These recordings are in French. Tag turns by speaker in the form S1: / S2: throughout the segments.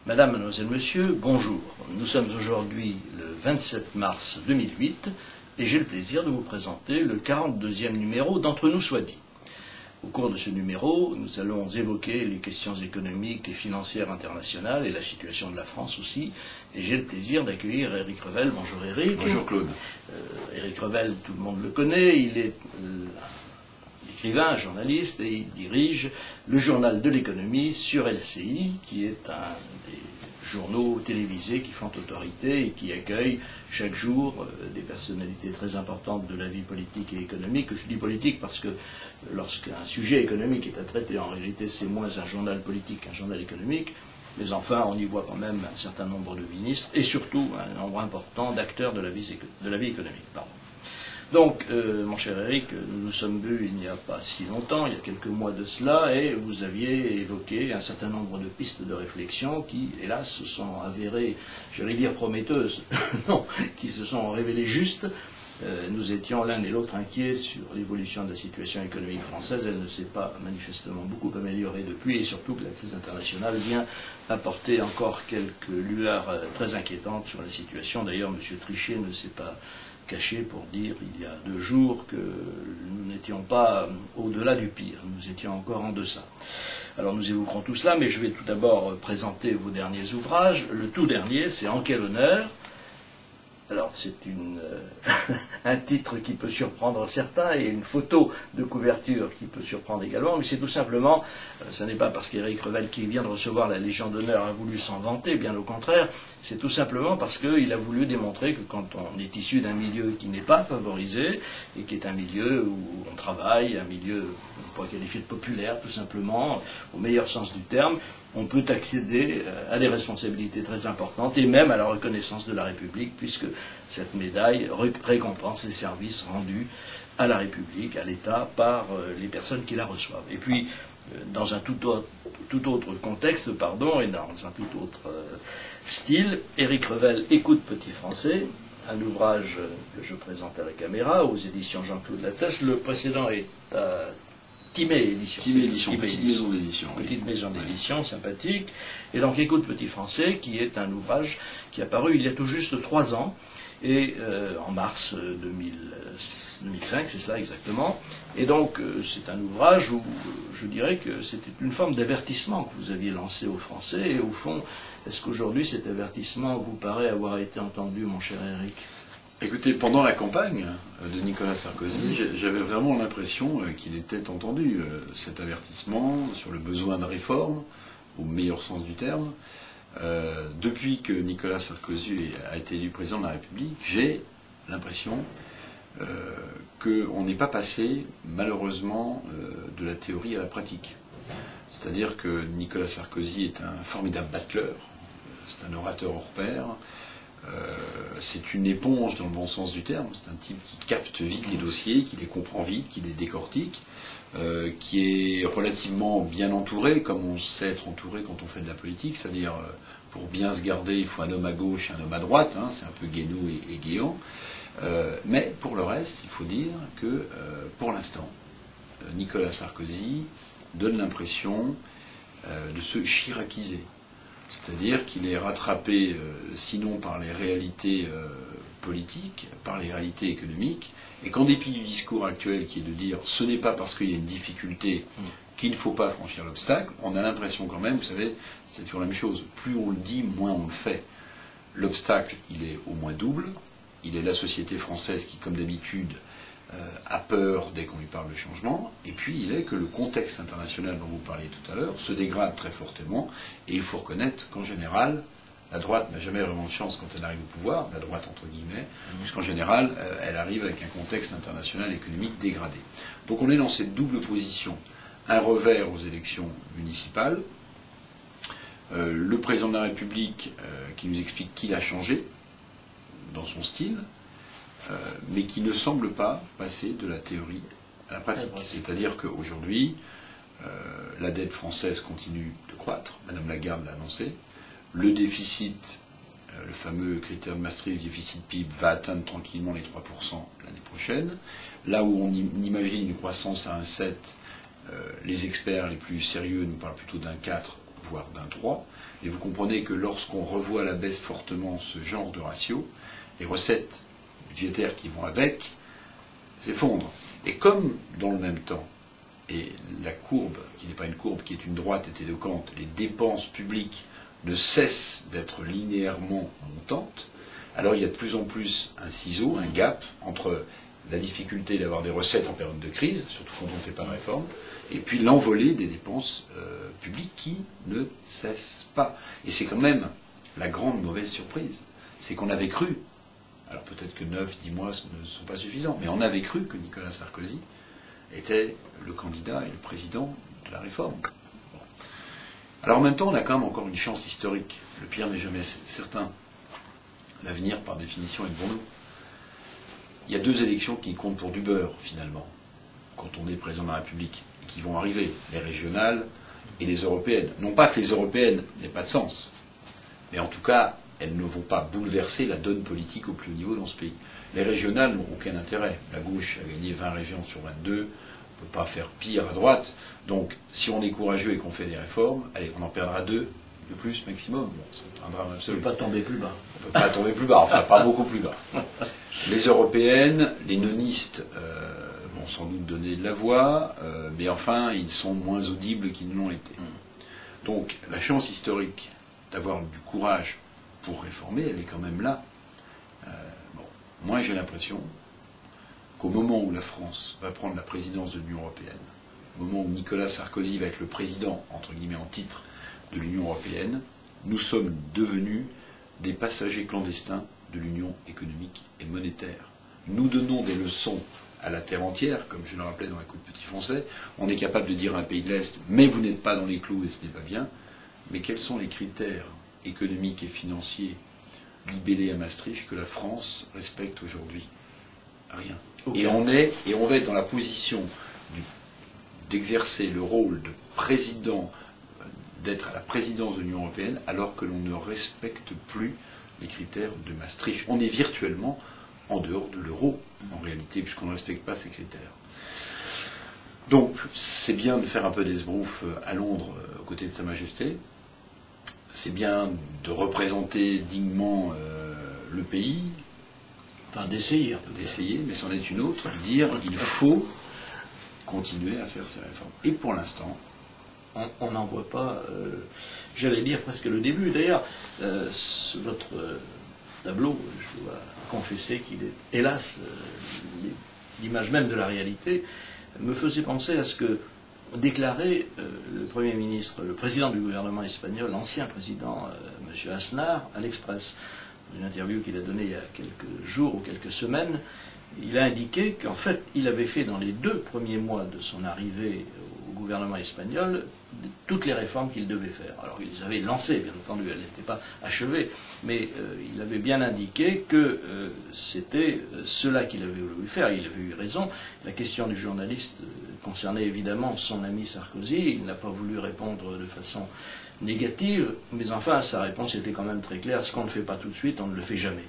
S1: Madame, mademoiselle, monsieur, bonjour. Nous sommes aujourd'hui le 27 mars 2008 et j'ai le plaisir de vous présenter le 42e numéro d'Entre nous soit dit. Au cours de ce numéro, nous allons évoquer les questions économiques et financières internationales et la situation de la France aussi. Et j'ai le plaisir d'accueillir Éric Revel. Bonjour Éric.
S2: Bonjour Claude.
S1: Éric Revel, tout le monde le connaît, il est écrivain, journaliste, et il dirige le journal de l'économie sur LCI, qui est un des journaux télévisés qui font autorité et qui accueille chaque jour des personnalités très importantes de la vie politique et économique. Je dis politique parce que lorsqu'un sujet économique est à traiter, en réalité c'est moins un journal politique qu'un journal économique, mais enfin on y voit quand même un certain nombre de ministres et surtout un nombre important d'acteurs de la vie économique. Pardon. Donc, mon cher Éric, nous nous sommes vus il n'y a pas si longtemps, il y a quelques mois de cela, et vous aviez évoqué un certain nombre de pistes de réflexion qui, hélas, se sont avérées, j'allais dire prometteuses, non, qui se sont révélées justes. Nous étions l'un et l'autre inquiets sur l'évolution de la situation économique française. Elle ne s'est pas manifestement beaucoup améliorée depuis, et surtout que la crise internationale vient apporter encore quelques lueurs très inquiétantes sur la situation. D'ailleurs, M. Trichet ne s'est pas caché pour dire il y a 2 jours que nous n'étions pas au-delà du pire, nous étions encore en deçà. Alors nous évoquerons tout cela, mais je vais tout d'abord présenter vos derniers ouvrages. Le tout dernier, c'est En quel honneur? Alors c'est un titre qui peut surprendre certains et une photo de couverture qui peut surprendre également, mais c'est tout simplement, ce n'est pas parce qu'Éric Revel qui vient de recevoir la Légion d'honneur a voulu s'en vanter, bien au contraire, c'est tout simplement parce qu'il a voulu démontrer que quand on est issu d'un milieu qui n'est pas favorisé et qui est un milieu où on travaille, un milieu on pourrait qualifier de populaire tout simplement, au meilleur sens du terme, on peut accéder à des responsabilités très importantes et même à la reconnaissance de la République, puisque cette médaille récompense les services rendus à la République, à l'État, par les personnes qui la reçoivent. Et puis, dans un tout autre contexte, pardon, et dans un tout autre style, Éric Revel écoute Petit Français, un ouvrage que je présente à la caméra, aux éditions Jean-Claude Lattès. Le précédent est à Timé Édition.
S2: Petite maison d'édition.
S1: Petite maison d'édition, sympathique. Et donc, Écoute Petit Français, qui est un ouvrage qui a paru il y a tout juste 3 ans, et en mars 2005, c'est ça exactement. Et donc, c'est un ouvrage où je dirais que c'était une forme d'avertissement que vous aviez lancé aux Français. Et au fond, est-ce qu'aujourd'hui, cet avertissement vous paraît avoir été entendu, mon cher Éric ?
S2: Écoutez, pendant la campagne de Nicolas Sarkozy, j'avais vraiment l'impression qu'il était entendu, cet avertissement sur le besoin de réforme, au meilleur sens du terme. Depuis que Nicolas Sarkozy a été élu président de la République, j'ai l'impression qu'on n'est pas passé, malheureusement, de la théorie à la pratique. C'est-à-dire que Nicolas Sarkozy est un formidable battleur, c'est un orateur hors pair. C'est une éponge dans le bon sens du terme. C'est un type qui capte vite les dossiers, qui les comprend vite, qui les décortique, qui est relativement bien entouré, comme on sait être entouré quand on fait de la politique. C'est-à-dire, pour bien se garder, il faut un homme à gauche et un homme à droite. Hein, c'est un peu Guénaud et Guéant. Mais pour le reste, il faut dire que, pour l'instant, Nicolas Sarkozy donne l'impression de se chiraciser. C'est-à-dire qu'il est rattrapé, sinon par les réalités politiques, par les réalités économiques, et qu'en dépit du discours actuel qui est de dire ce n'est pas parce qu'il y a une difficulté qu'il ne faut pas franchir l'obstacle, on a l'impression quand même, vous savez, c'est toujours la même chose, plus on le dit, moins on le fait. L'obstacle, il est au moins double, il est la société française qui, comme d'habitude, a peur dès qu'on lui parle de changement, et puis il est que le contexte international dont vous parliez tout à l'heure se dégrade très fortement, et il faut reconnaître qu'en général, la droite n'a jamais vraiment de chance quand elle arrive au pouvoir, la droite entre guillemets, puisqu'en général, elle arrive avec un contexte international économique dégradé. Donc on est dans cette double position, un revers aux élections municipales, le président de la République qui nous explique qu'il a changé dans son style, mais qui ne semble pas passer de la théorie à la pratique. C'est-à-dire qu'aujourd'hui, la dette française continue de croître, Madame Lagarde l'a annoncé, le déficit, le fameux critère de Maastricht, déficit PIB, va atteindre tranquillement les 3% l'année prochaine. Là où on imagine une croissance à 1,7, les experts les plus sérieux nous parlent plutôt d'1,4, voire d'un 3. Et vous comprenez que lorsqu'on revoit à la baisse fortement ce genre de ratio, les recettes budgétaires qui vont avec s'effondrent. Et comme dans le même temps, et la courbe, qui n'est pas une courbe, qui est une droite, est éloquente, les dépenses publiques ne cessent d'être linéairement montantes, alors il y a de plus en plus un ciseau, un gap entre la difficulté d'avoir des recettes en période de crise, surtout quand on ne fait pas de réforme, et puis l'envolée des dépenses publiques qui ne cessent pas. Et c'est quand même la grande mauvaise surprise. C'est qu'on avait cru, alors peut-être que 9-10 mois ne sont pas suffisants, mais on avait cru que Nicolas Sarkozy était le candidat et le président de la réforme. Bon. Alors en même temps, on a quand même encore une chance historique. Le pire n'est jamais certain. L'avenir, par définition, est devant nous. Il y a 2 élections qui comptent pour du beurre, finalement, quand on est président de la République, et qui vont arriver, les régionales et les européennes. Non pas que les européennes n'aient pas de sens, mais en tout cas, elles ne vont pas bouleverser la donne politique au plus haut niveau dans ce pays. Les régionales n'ont aucun intérêt. La gauche a gagné 20 régions sur 22, on ne peut pas faire pire à droite. Donc, si on est courageux et qu'on fait des réformes, allez, on en perdra 2 de plus maximum. Bon, c'est un drame absolu.
S1: On ne peut pas tomber plus bas.
S2: On ne peut pas tomber plus bas, enfin pas beaucoup plus bas. Les européennes, les nonistes vont sans doute donner de la voix, mais enfin, ils sont moins audibles qu'ils ne l'ont été. Donc, la chance historique d'avoir du courage pour réformer, elle est quand même là. Moi, j'ai l'impression qu'au moment où la France va prendre la présidence de l'Union européenne, au moment où Nicolas Sarkozy va être le président, entre guillemets, en titre de l'Union européenne, nous sommes devenus des passagers clandestins de l'Union économique et monétaire. Nous donnons des leçons à la terre entière, comme je le rappelais dans un coup de petit français. On est capable de dire à un pays de l'Est, mais vous n'êtes pas dans les clous et ce n'est pas bien. Mais quels sont les critères économiques et financiers libellés à Maastricht que la France respecte aujourd'hui? Rien. Okay. Et on va être dans la position d'exercer le rôle de président, d'être à la présidence de l'Union européenne, alors que l'on ne respecte plus les critères de Maastricht. On est virtuellement en dehors de l'euro, en réalité, puisqu'on ne respecte pas ces critères. Donc, c'est bien de faire un peu d'esbrouf à Londres, aux côtés de Sa Majesté. C'est bien de représenter dignement le pays.
S1: Enfin, d'essayer.
S2: D'essayer, mais c'en est une autre, de dire il faut continuer à faire ces réformes. Et pour l'instant,
S1: on n'en voit pas, j'allais dire presque le début. D'ailleurs, votre tableau, je dois confesser qu'il est, hélas, l'image même de la réalité, me faisait penser à ce que déclarait le Premier ministre, le président du gouvernement espagnol, l'ancien président, M. Aznar, à l'Express. Dans une interview qu'il a donnée il y a quelques jours ou quelques semaines, il a indiqué qu'en fait, il avait fait dans les 2 premiers mois de son arrivée au gouvernement espagnol toutes les réformes qu'il devait faire. Alors, il les avait lancées, bien entendu, elles n'étaient pas achevées, mais il avait bien indiqué que c'était cela qu'il avait voulu faire. Il avait eu raison. La question du journaliste concernait évidemment son ami Sarkozy. Il n'a pas voulu répondre de façon négative, mais enfin, sa réponse était quand même très claire. Ce qu'on ne fait pas tout de suite, on ne le fait jamais.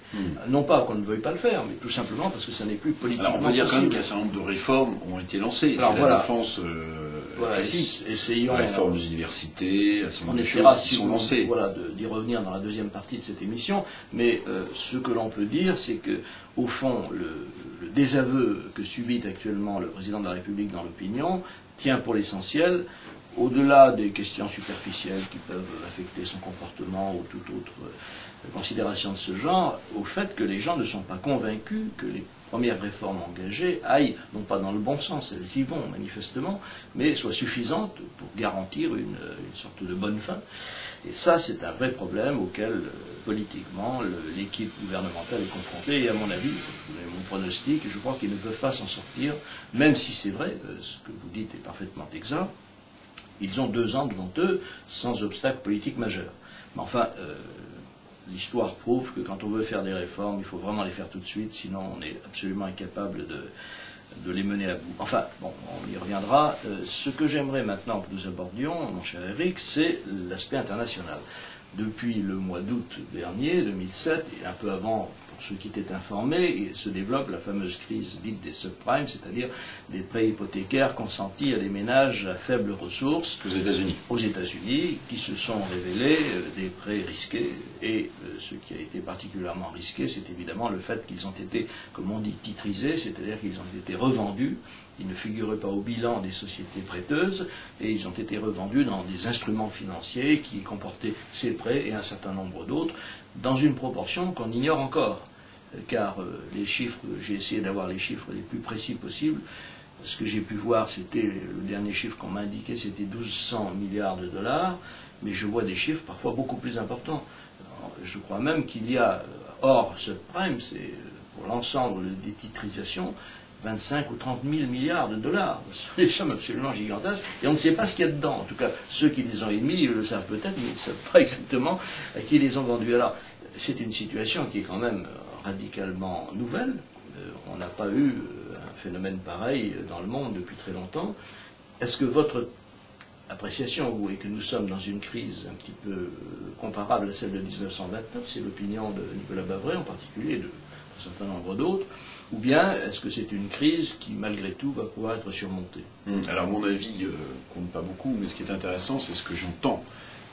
S1: Non pas qu'on ne veuille pas le faire, mais tout simplement parce que ça n'est plus politiquement possible.
S2: Alors, on peut dire quand même qu'un certain nombre de réformes ont été lancées.
S1: Alors,
S2: c'est
S1: voilà.
S2: La défense classique.
S1: Essayons.
S2: La réforme des universités,
S1: on essaiera
S2: qui sont lancées.
S1: Voilà, d'y revenir dans la deuxième partie de cette émission. Mais ce que l'on peut dire, c'est que, au fond, le désaveu que subit actuellement le président de la République dans l'opinion tient pour l'essentiel, au-delà des questions superficielles qui peuvent affecter son comportement ou toute autre considération de ce genre, au fait que les gens ne sont pas convaincus que les premières réformes engagées aillent, non pas dans le bon sens, elles y vont manifestement, mais soient suffisantes pour garantir une sorte de bonne fin. Et ça, c'est un vrai problème auquel, politiquement, l'équipe gouvernementale est confrontée. Et à mon avis, mon pronostic, je crois qu'ils ne peuvent pas s'en sortir, même si c'est vrai, ce que vous dites est parfaitement exact. Ils ont 2 ans devant eux, sans obstacle politique majeur. Mais enfin, l'histoire prouve que quand on veut faire des réformes, il faut vraiment les faire tout de suite, sinon on est absolument incapable de les mener à bout. Enfin, bon, on y reviendra. Ce que j'aimerais maintenant que nous abordions, mon cher Eric, c'est l'aspect international. Depuis le mois d'août dernier, 2007, et un peu avant, pour ceux qui étaient informés, se développe la fameuse crise dite des subprimes, c'est-à-dire des prêts hypothécaires consentis à des ménages à faibles ressources.
S2: Aux États-Unis.
S1: Aux États-Unis, qui se sont révélés des prêts risqués. Et ce qui a été particulièrement risqué, c'est évidemment le fait qu'ils ont été, comme on dit, titrisés, c'est-à-dire qu'ils ont été revendus. Ils ne figuraient pas au bilan des sociétés prêteuses et ils ont été revendus dans des instruments financiers qui comportaient ces prêts et un certain nombre d'autres dans une proportion qu'on ignore encore. Car les chiffres, j'ai essayé d'avoir les chiffres les plus précis possibles. Ce que j'ai pu voir, c'était, le dernier chiffre qu'on m'a indiqué, c'était 1200 milliards de dollars, mais je vois des chiffres parfois beaucoup plus importants. Alors, je crois même qu'il y a, hors subprime, c'est pour l'ensemble des titrisations, 25 ou 30 000 milliards de dollars. Ce sont des sommes absolument gigantesques. Et on ne sait pas ce qu'il y a dedans. En tout cas, ceux qui les ont émis le savent peut-être, mais ils ne savent pas exactement à qui les ont vendus. Alors, c'est une situation qui est quand même radicalement nouvelle. On n'a pas eu un phénomène pareil dans le monde depuis très longtemps. Est-ce que votre appréciation, vous, et que nous sommes dans une crise un petit peu comparable à celle de 1929, c'est l'opinion de Nicolas Bavray en particulier, et d'un certain nombre d'autres, ou bien est-ce que c'est une crise qui, malgré tout, va pouvoir être surmontée?
S2: Alors, mon avis compte pas beaucoup, mais ce qui est intéressant, c'est ce que j'entends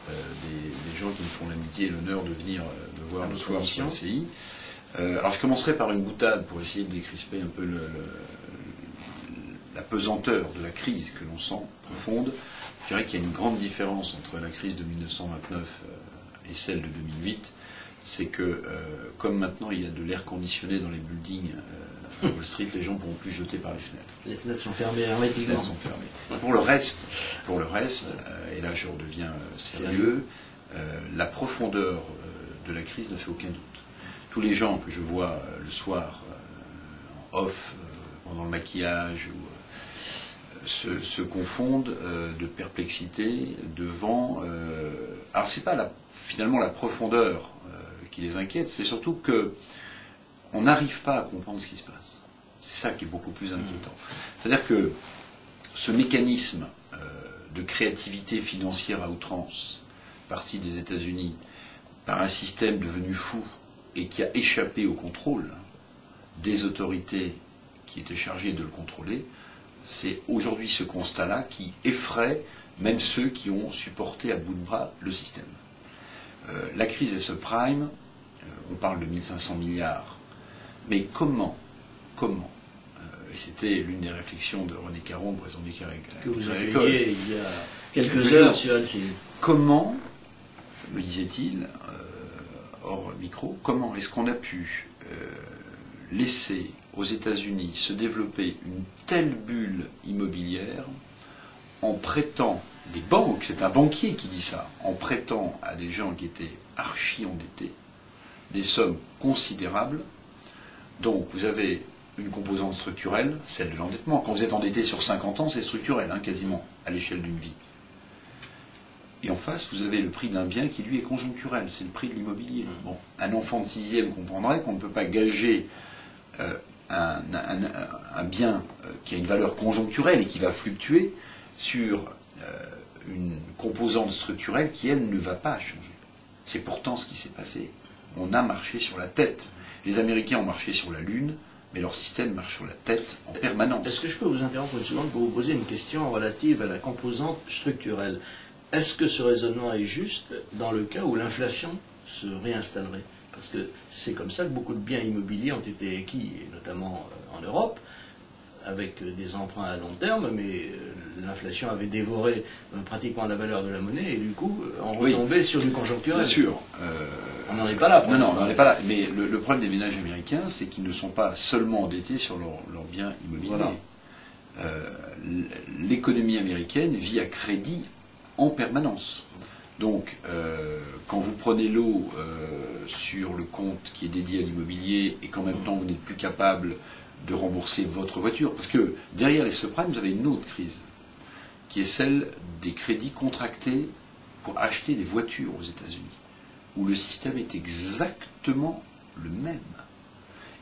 S2: des gens qui me font l'amitié et l'honneur de venir me voir le soir sur LCI. Alors, je commencerai par une boutade pour essayer de décrisper un peu la pesanteur de la crise que l'on sent profonde. Je dirais qu'il y a une grande différence entre la crise de 1929 et celle de 2008. C'est que, comme maintenant il y a de l'air conditionné dans les buildings à Wall Street, les gens ne pourront plus jeter par les fenêtres.
S1: Les fenêtres sont fermées hermétiquement.
S2: Les fenêtres sont fermées. Pour le reste, et là je redeviens sérieux, la profondeur de la crise ne fait aucun doute. Tous les gens que je vois le soir en off, pendant le maquillage, se confondent de perplexité devant... alors c'est pas finalement la profondeur qui les inquiète, c'est surtout que on n'arrive pas à comprendre ce qui se passe. C'est ça qui est beaucoup plus inquiétant. C'est-à-dire que ce mécanisme de créativité financière à outrance, parti des États-Unis, par un système devenu fou et qui a échappé au contrôle des autorités qui étaient chargées de le contrôler, c'est aujourd'hui ce constat-là qui effraie même ceux qui ont supporté à bout de bras le système. La crise des subprimes, on parle de 1500 milliards, mais comment, et c'était l'une des réflexions de René Caron, président du Crédit
S1: que vous accueilliez il y a quelques heures sur LCI.
S2: Comment, me disait-il, hors micro, comment est-ce qu'on a pu laisser aux États-Unis se développer une telle bulle immobilière en prêtant, les banques, c'est un banquier qui dit ça, en prêtant à des gens qui étaient archi-endettés des sommes considérables. Donc vous avez une composante structurelle, celle de l'endettement. Quand vous êtes endetté sur 50 ans, c'est structurel, quasiment, à l'échelle d'une vie. Et en face, vous avez le prix d'un bien qui, lui, est conjoncturel, c'est le prix de l'immobilier. Bon, un enfant de 6e comprendrait qu'on ne peut pas gager un bien qui a une valeur conjoncturelle et qui va fluctuer sur une composante structurelle qui, elle, ne va pas changer. C'est pourtant ce qui s'est passé. On a marché sur la tête. Les Américains ont marché sur la Lune, mais leur système marche sur la tête en permanence.
S1: Est-ce que je peux vous interrompre une seconde pour vous poser une question relative à la composante structurelle? Est-ce que ce raisonnement est juste dans le cas où l'inflation se réinstallerait? Parce que c'est comme ça que beaucoup de biens immobiliers ont été acquis, notamment en Europe, avec des emprunts à long terme, mais l'inflation avait dévoré pratiquement la valeur de la monnaie, et du coup, on retombait sur du conjoncturel.
S2: Bien sûr.
S1: On n'en est pas là pour l'instant.
S2: Non, on n'en est pas là. Mais le problème des ménages américains, c'est qu'ils ne sont pas seulement endettés sur leurs biens immobiliers. Voilà. L'économie américaine vit à crédit en permanence. Donc, quand vous prenez l'eau sur le compte qui est dédié à l'immobilier et qu'en même temps vous n'êtes plus capable de rembourser votre voiture, parce que derrière les subprimes, vous avez une autre crise, qui est celle des crédits contractés pour acheter des voitures aux États-Unis, où le système est exactement le même,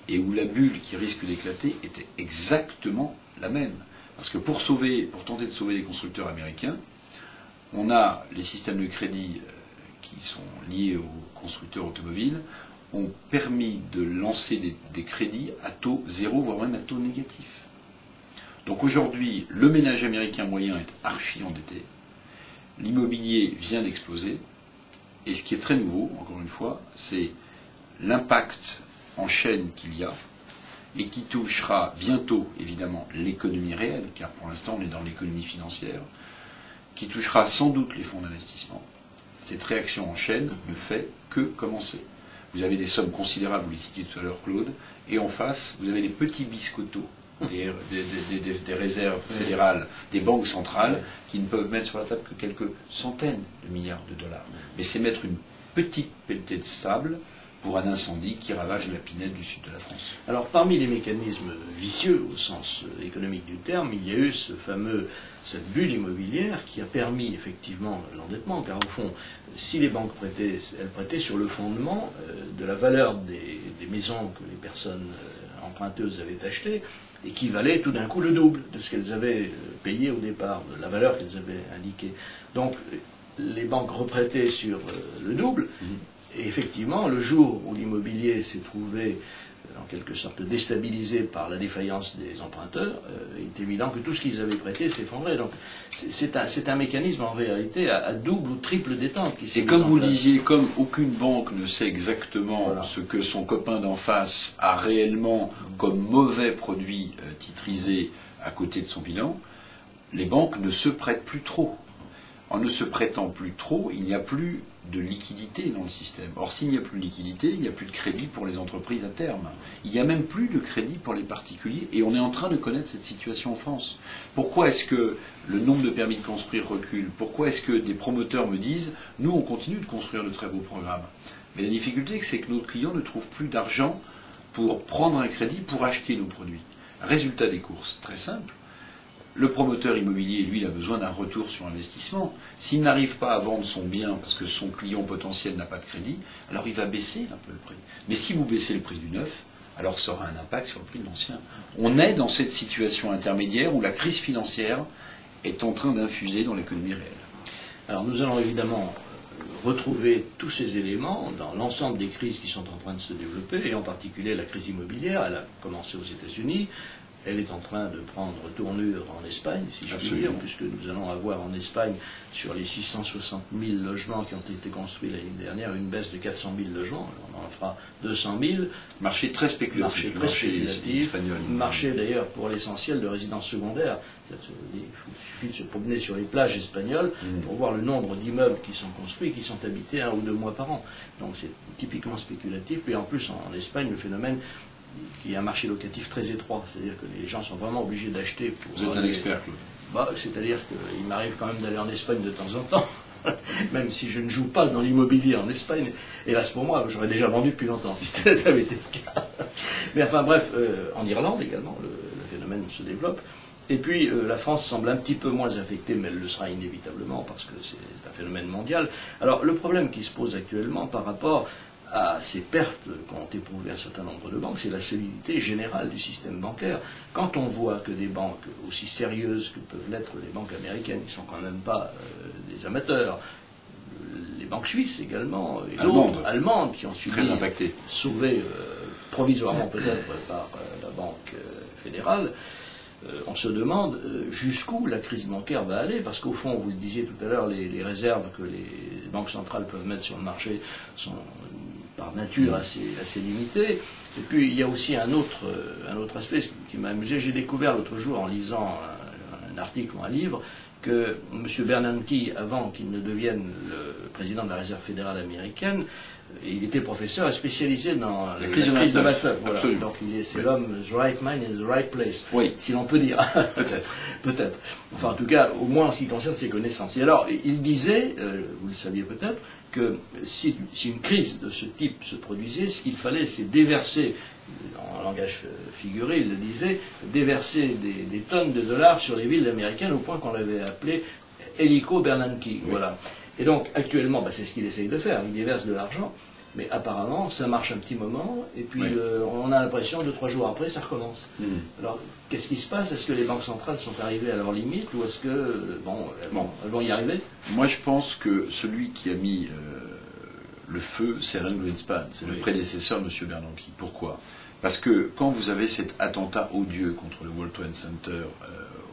S2: et où la bulle qui risque d'éclater était exactement la même. Parce que pour tenter de sauver les constructeurs américains, on a les systèmes de crédit qui sont liés aux constructeurs automobiles, ont permis de lancer des crédits à taux zéro, voire même à taux négatif. Donc aujourd'hui, le ménage américain moyen est archi endetté, l'immobilier vient d'exploser, et ce qui est très nouveau, encore une fois, c'est l'impact en chaîne qu'il y a, et qui touchera bientôt, évidemment, l'économie réelle, car pour l'instant on est dans l'économie financière, qui touchera sans doute les fonds d'investissement. Cette réaction en chaîne ne fait que commencer. Vous avez des sommes considérables, vous les citiez tout à l'heure, Claude, et en face, vous avez les petits biscottos des réserves fédérales, des banques centrales, qui ne peuvent mettre sur la table que quelques centaines de milliards de dollars. Mais c'est mettre une petite pelletée de sable pour un incendie qui ravage la Pinède du sud de la France.
S1: Alors, parmi les mécanismes vicieux, au sens économique du terme, il y a eu cette bulle immobilière qui a permis effectivement l'endettement, car au fond, si les banques prêtaient, elles prêtaient sur le fondement de la valeur des maisons que les personnes emprunteuses avaient achetées, et qui valaient tout d'un coup le double de ce qu'elles avaient payé au départ, de la valeur qu'elles avaient indiquée. Donc, les banques reprêtaient sur le double. Et effectivement, le jour où l'immobilier s'est trouvé en quelque sorte déstabilisé par la défaillance des emprunteurs, il est évident que tout ce qu'ils avaient prêté s'effondrait. Donc c'est un mécanisme en réalité à double ou triple détente qui s'est mis en place.
S2: Et comme vous le disiez, comme aucune banque ne sait exactement ce que son copain d'en face a réellement comme mauvais produit titrisé à côté de son bilan, les banques ne se prêtent plus trop. En ne se prêtant plus trop, il n'y a plus de liquidité dans le système. Or, s'il n'y a plus de liquidité, il n'y a plus de crédit pour les entreprises à terme. Il n'y a même plus de crédit pour les particuliers, et on est en train de connaître cette situation en France. Pourquoi est-ce que le nombre de permis de construire recule? Pourquoi est-ce que des promoteurs me disent « Nous, on continue de construire de très beaux programmes ». Mais la difficulté, c'est que nos clients ne trouvent plus d'argent pour prendre un crédit pour acheter nos produits. Résultat des courses, très simple. Le promoteur immobilier, lui, il a besoin d'un retour sur investissement. S'il n'arrive pas à vendre son bien parce que son client potentiel n'a pas de crédit, alors il va baisser un peu le prix. Mais si vous baissez le prix du neuf, alors ça aura un impact sur le prix de l'ancien. On est dans cette situation intermédiaire où la crise financière est en train d'infuser dans l'économie réelle.
S1: Alors nous allons évidemment retrouver tous ces éléments dans l'ensemble des crises qui sont en train de se développer, et en particulier la crise immobilière. Elle a commencé aux États-Unis. Elle est en train de prendre tournure en Espagne, si je puis dire, puisque nous allons avoir en Espagne, sur les 660 000 logements qui ont été construits l'année dernière, une baisse de 400 000 logements. On en fera 200 000.
S2: Marché très spéculatif.
S1: Marché d'ailleurs pour l'essentiel de résidences secondaires. Il suffit de se promener sur les plages espagnoles pour voir le nombre d'immeubles qui sont construits et qui sont habités 1 ou 2 mois par an. Donc c'est typiquement spéculatif. Et en plus, en Espagne, le phénomène qui est un marché locatif très étroit, c'est-à-dire que les gens sont vraiment obligés d'acheter pour...
S2: Vous êtes un expert, Claude.
S1: C'est-à-dire qu'il m'arrive quand même d'aller en Espagne de temps en temps, même si je ne joue pas dans l'immobilier en Espagne. Hélas pour moi, j'aurais déjà vendu depuis longtemps, si ça avait été le cas. Mais enfin bref, en Irlande également, le phénomène se développe. Et puis la France semble un petit peu moins affectée, mais elle le sera inévitablement, parce que c'est un phénomène mondial. Alors le problème qui se pose actuellement par rapport à ces pertes qu'ont éprouvé un certain nombre de banques, c'est la solidité générale du système bancaire. Quand on voit que des banques aussi sérieuses que peuvent l'être les banques américaines, qui ne sont quand même pas des amateurs, les banques suisses également, et d'autres, allemandes, qui ont subi, sauvées provisoirement peut-être par la Banque fédérale, on se demande jusqu'où la crise bancaire va aller, parce qu'au fond, vous le disiez tout à l'heure, les réserves que les banques centrales peuvent mettre sur le marché sont par nature assez limitées. Et puis il y a aussi un autre aspect qui m'a amusé. J'ai découvert l'autre jour, en lisant un article ou un livre, que M. Bernanke, avant qu'il ne devienne le président de la Réserve fédérale américaine, il était professeur et spécialisé dans la crise de Madoff. Voilà. Donc c'est l'homme, the right man in the right place, si l'on peut dire.
S2: Peut-être.
S1: Peut-être. Enfin, en tout cas, au moins en ce qui concerne ses connaissances. Et alors, il disait, vous le saviez peut-être, que si une crise de ce type se produisait, ce qu'il fallait, c'est déverser, en langage figuré, il le disait, déverser des tonnes de dollars sur les villes américaines, au point qu'on l'avait appelé hélico Bernanke. Voilà. Et donc, actuellement, c'est ce qu'il essaye de faire. Il déverse de l'argent, mais apparemment, ça marche un petit moment, et puis on a l'impression, 2-3 jours après, ça recommence. Alors, qu'est-ce qui se passe? Est-ce que les banques centrales sont arrivées à leur limite, ou est-ce que, elles vont y arriver?
S2: Moi, je pense que celui qui a mis le feu Seren Greenspan. C'est le prédécesseur de M. Bernanke. Pourquoi? Parce que quand vous avez cet attentat odieux contre le World Trade Center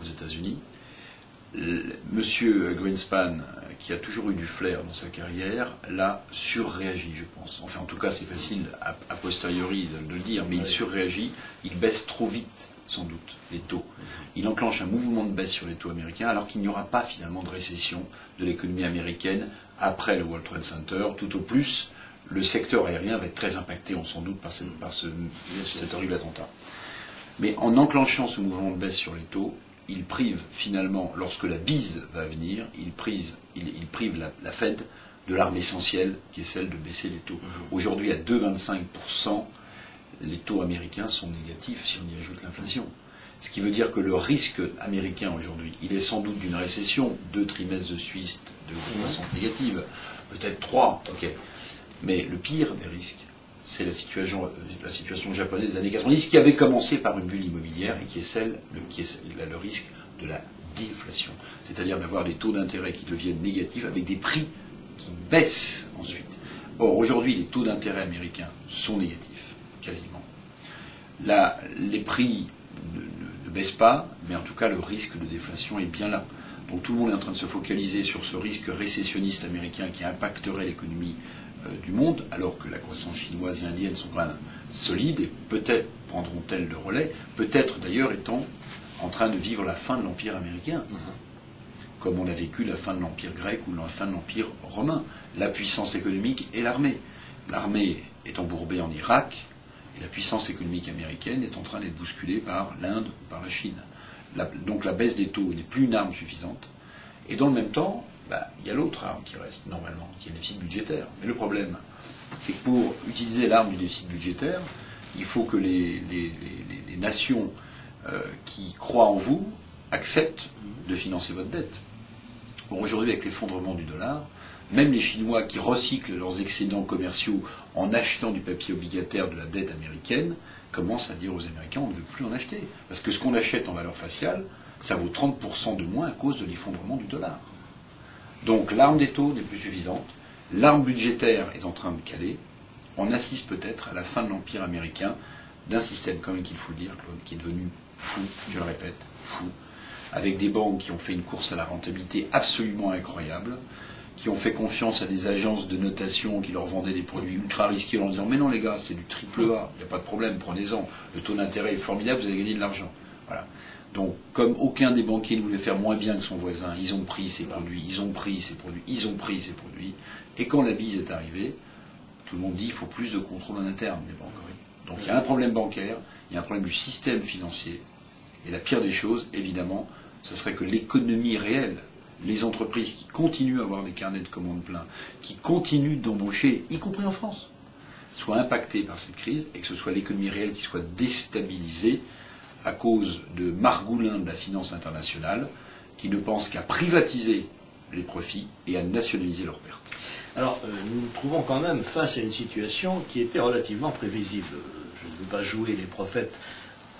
S2: aux États-Unis, M. Greenspan, qui a toujours eu du flair dans sa carrière, l'a surréagi, je pense. Enfin, en tout cas, c'est facile a posteriori de le dire, mais il surréagit, il baisse trop vite, sans doute, les taux. Il enclenche un mouvement de baisse sur les taux américains, alors qu'il n'y aura pas finalement de récession de l'économie américaine après le World Trade Center. Tout au plus, le secteur aérien va être très impacté, on s'en doute, par cet horrible attentat. Mais en enclenchant ce mouvement de baisse sur les taux, il prive finalement, lorsque la bise va venir, il prive la Fed de l'arme essentielle, qui est celle de baisser les taux. Aujourd'hui, à 2,25%, les taux américains sont négatifs si on y ajoute l'inflation. Ce qui veut dire que le risque américain aujourd'hui, il est sans doute d'une récession, 2 trimestres de suite de croissance négative, peut-être 3, ok. Mais le pire des risques, c'est la situation japonaise des années 90, qui avait commencé par une bulle immobilière et qui est le risque de la déflation. C'est-à-dire d'avoir des taux d'intérêt qui deviennent négatifs avec des prix qui baissent ensuite. Or, aujourd'hui, les taux d'intérêt américains sont négatifs, quasiment. Là, les prix ne baissent pas, mais en tout cas, le risque de déflation est bien là. Donc tout le monde est en train de se focaliser sur ce risque récessionniste américain qui impacterait l'économie du monde, alors que la croissance chinoise et indienne sont quand même solides et peut-être prendront-elles le relais, peut-être d'ailleurs étant en train de vivre la fin de l'Empire américain, comme on a vécu la fin de l'Empire grec ou la fin de l'Empire romain. La puissance économique et l'armée. L'armée est embourbée en Irak, et la puissance économique américaine est en train d'être bousculée par l'Inde ou par la Chine. Donc la baisse des taux n'est plus une arme suffisante. Et dans le même temps, il y a l'autre arme qui reste normalement, qui est le déficit budgétaire. Mais le problème, c'est que pour utiliser l'arme du déficit budgétaire, il faut que les nations qui croient en vous acceptent de financer votre dette. Bon, aujourd'hui, avec l'effondrement du dollar, même les Chinois qui recyclent leurs excédents commerciaux en achetant du papier obligataire de la dette américaine commencent à dire aux Américains, on ne veut plus en acheter. Parce que ce qu'on achète en valeur faciale, ça vaut 30% de moins à cause de l'effondrement du dollar. Donc l'arme des taux n'est plus suffisante, l'arme budgétaire est en train de caler, on assiste peut-être à la fin de l'Empire américain d'un système, quand même qu'il faut le dire, Claude, qui est devenu fou, je le répète, fou, avec des banques qui ont fait une course à la rentabilité absolument incroyable, qui ont fait confiance à des agences de notation qui leur vendaient des produits ultra risqués en disant « Mais non les gars, c'est du triple A, il n'y a pas de problème, prenez-en, le taux d'intérêt est formidable, vous allez gagner de l'argent. » Voilà. Donc, comme aucun des banquiers ne voulait faire moins bien que son voisin, ils ont pris ces produits, ils ont pris ces produits, ils ont pris ces produits. Et quand la bise est arrivée, tout le monde dit qu'il faut plus de contrôle en interne des banques. Donc il y a un problème bancaire, il y a un problème du système financier. Et la pire des choses, évidemment, ce serait que l'économie réelle, les entreprises qui continuent à avoir des carnets de commandes pleins, qui continuent d'embaucher, y compris en France, soient impactées par cette crise et que ce soit l'économie réelle qui soit déstabilisée à cause de margoulins de la finance internationale qui ne pensent qu'à privatiser les profits et à nationaliser leurs pertes.
S1: Alors, nous nous trouvons quand même face à une situation qui était relativement prévisible. Je ne veux pas jouer les prophètes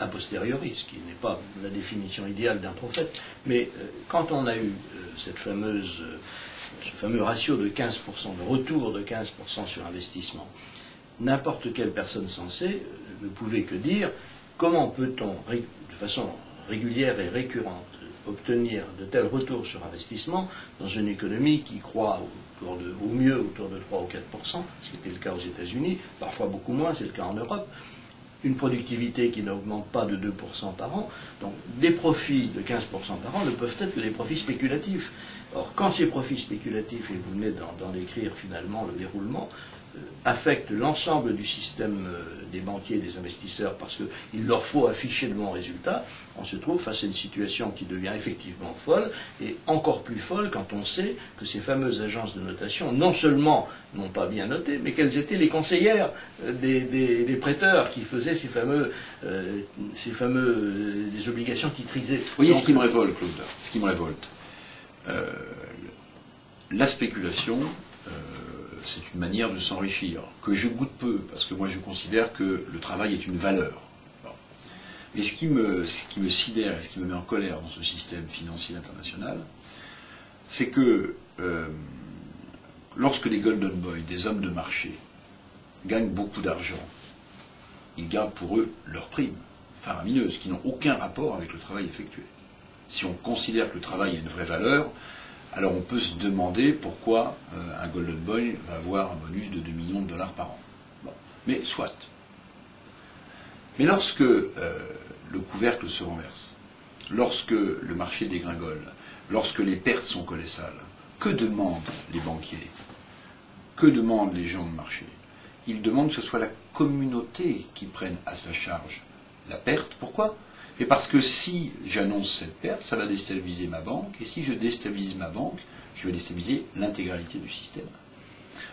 S1: a posteriori, ce qui n'est pas la définition idéale d'un prophète, mais quand on a eu ce fameux ratio de 15%, de retour de 15% sur investissement, n'importe quelle personne sensée ne pouvait que dire comment peut-on, de façon régulière et récurrente, obtenir de tels retours sur investissement dans une économie qui croît au mieux autour de 3 ou 4%, ce qui était le cas aux États-Unis, parfois beaucoup moins, c'est le cas en Europe, une productivité qui n'augmente pas de 2% par an, donc des profits de 15% par an ne peuvent être que des profits spéculatifs. Or, quand ces profits spéculatifs, et vous venez d'en décrire finalement le déroulement, affectent l'ensemble du système des banquiers et des investisseurs parce qu'il leur faut afficher de bons résultats, on se trouve face à une situation qui devient effectivement folle, et encore plus folle quand on sait que ces fameuses agences de notation, non seulement n'ont pas bien noté, mais qu'elles étaient les conseillères des prêteurs qui faisaient ces fameux des obligations titrisées.
S2: Vous voyez ce qui me révolte, Claude, ce qui me révolte. La spéculation, c'est une manière de s'enrichir, que je goûte peu, parce que moi je considère que le travail est une valeur. Bon. Mais ce qui me sidère et ce qui me met en colère dans ce système financier international, c'est que lorsque les Golden Boys, des hommes de marché, gagnent beaucoup d'argent, ils gardent pour eux leurs primes faramineuses, qui n'ont aucun rapport avec le travail effectué. Si on considère que le travail a une vraie valeur, alors on peut se demander pourquoi un Golden Boy va avoir un bonus de 2 millions de dollars par an. Bon. Mais soit. Mais lorsque le couvercle se renverse, lorsque le marché dégringole, lorsque les pertes sont colossales, que demandent les banquiers? Que demandent les gens de marché? Ils demandent que ce soit la communauté qui prenne à sa charge la perte. Pourquoi? Mais parce que si j'annonce cette perte, ça va déstabiliser ma banque, et si je déstabilise ma banque, je vais déstabiliser l'intégralité du système.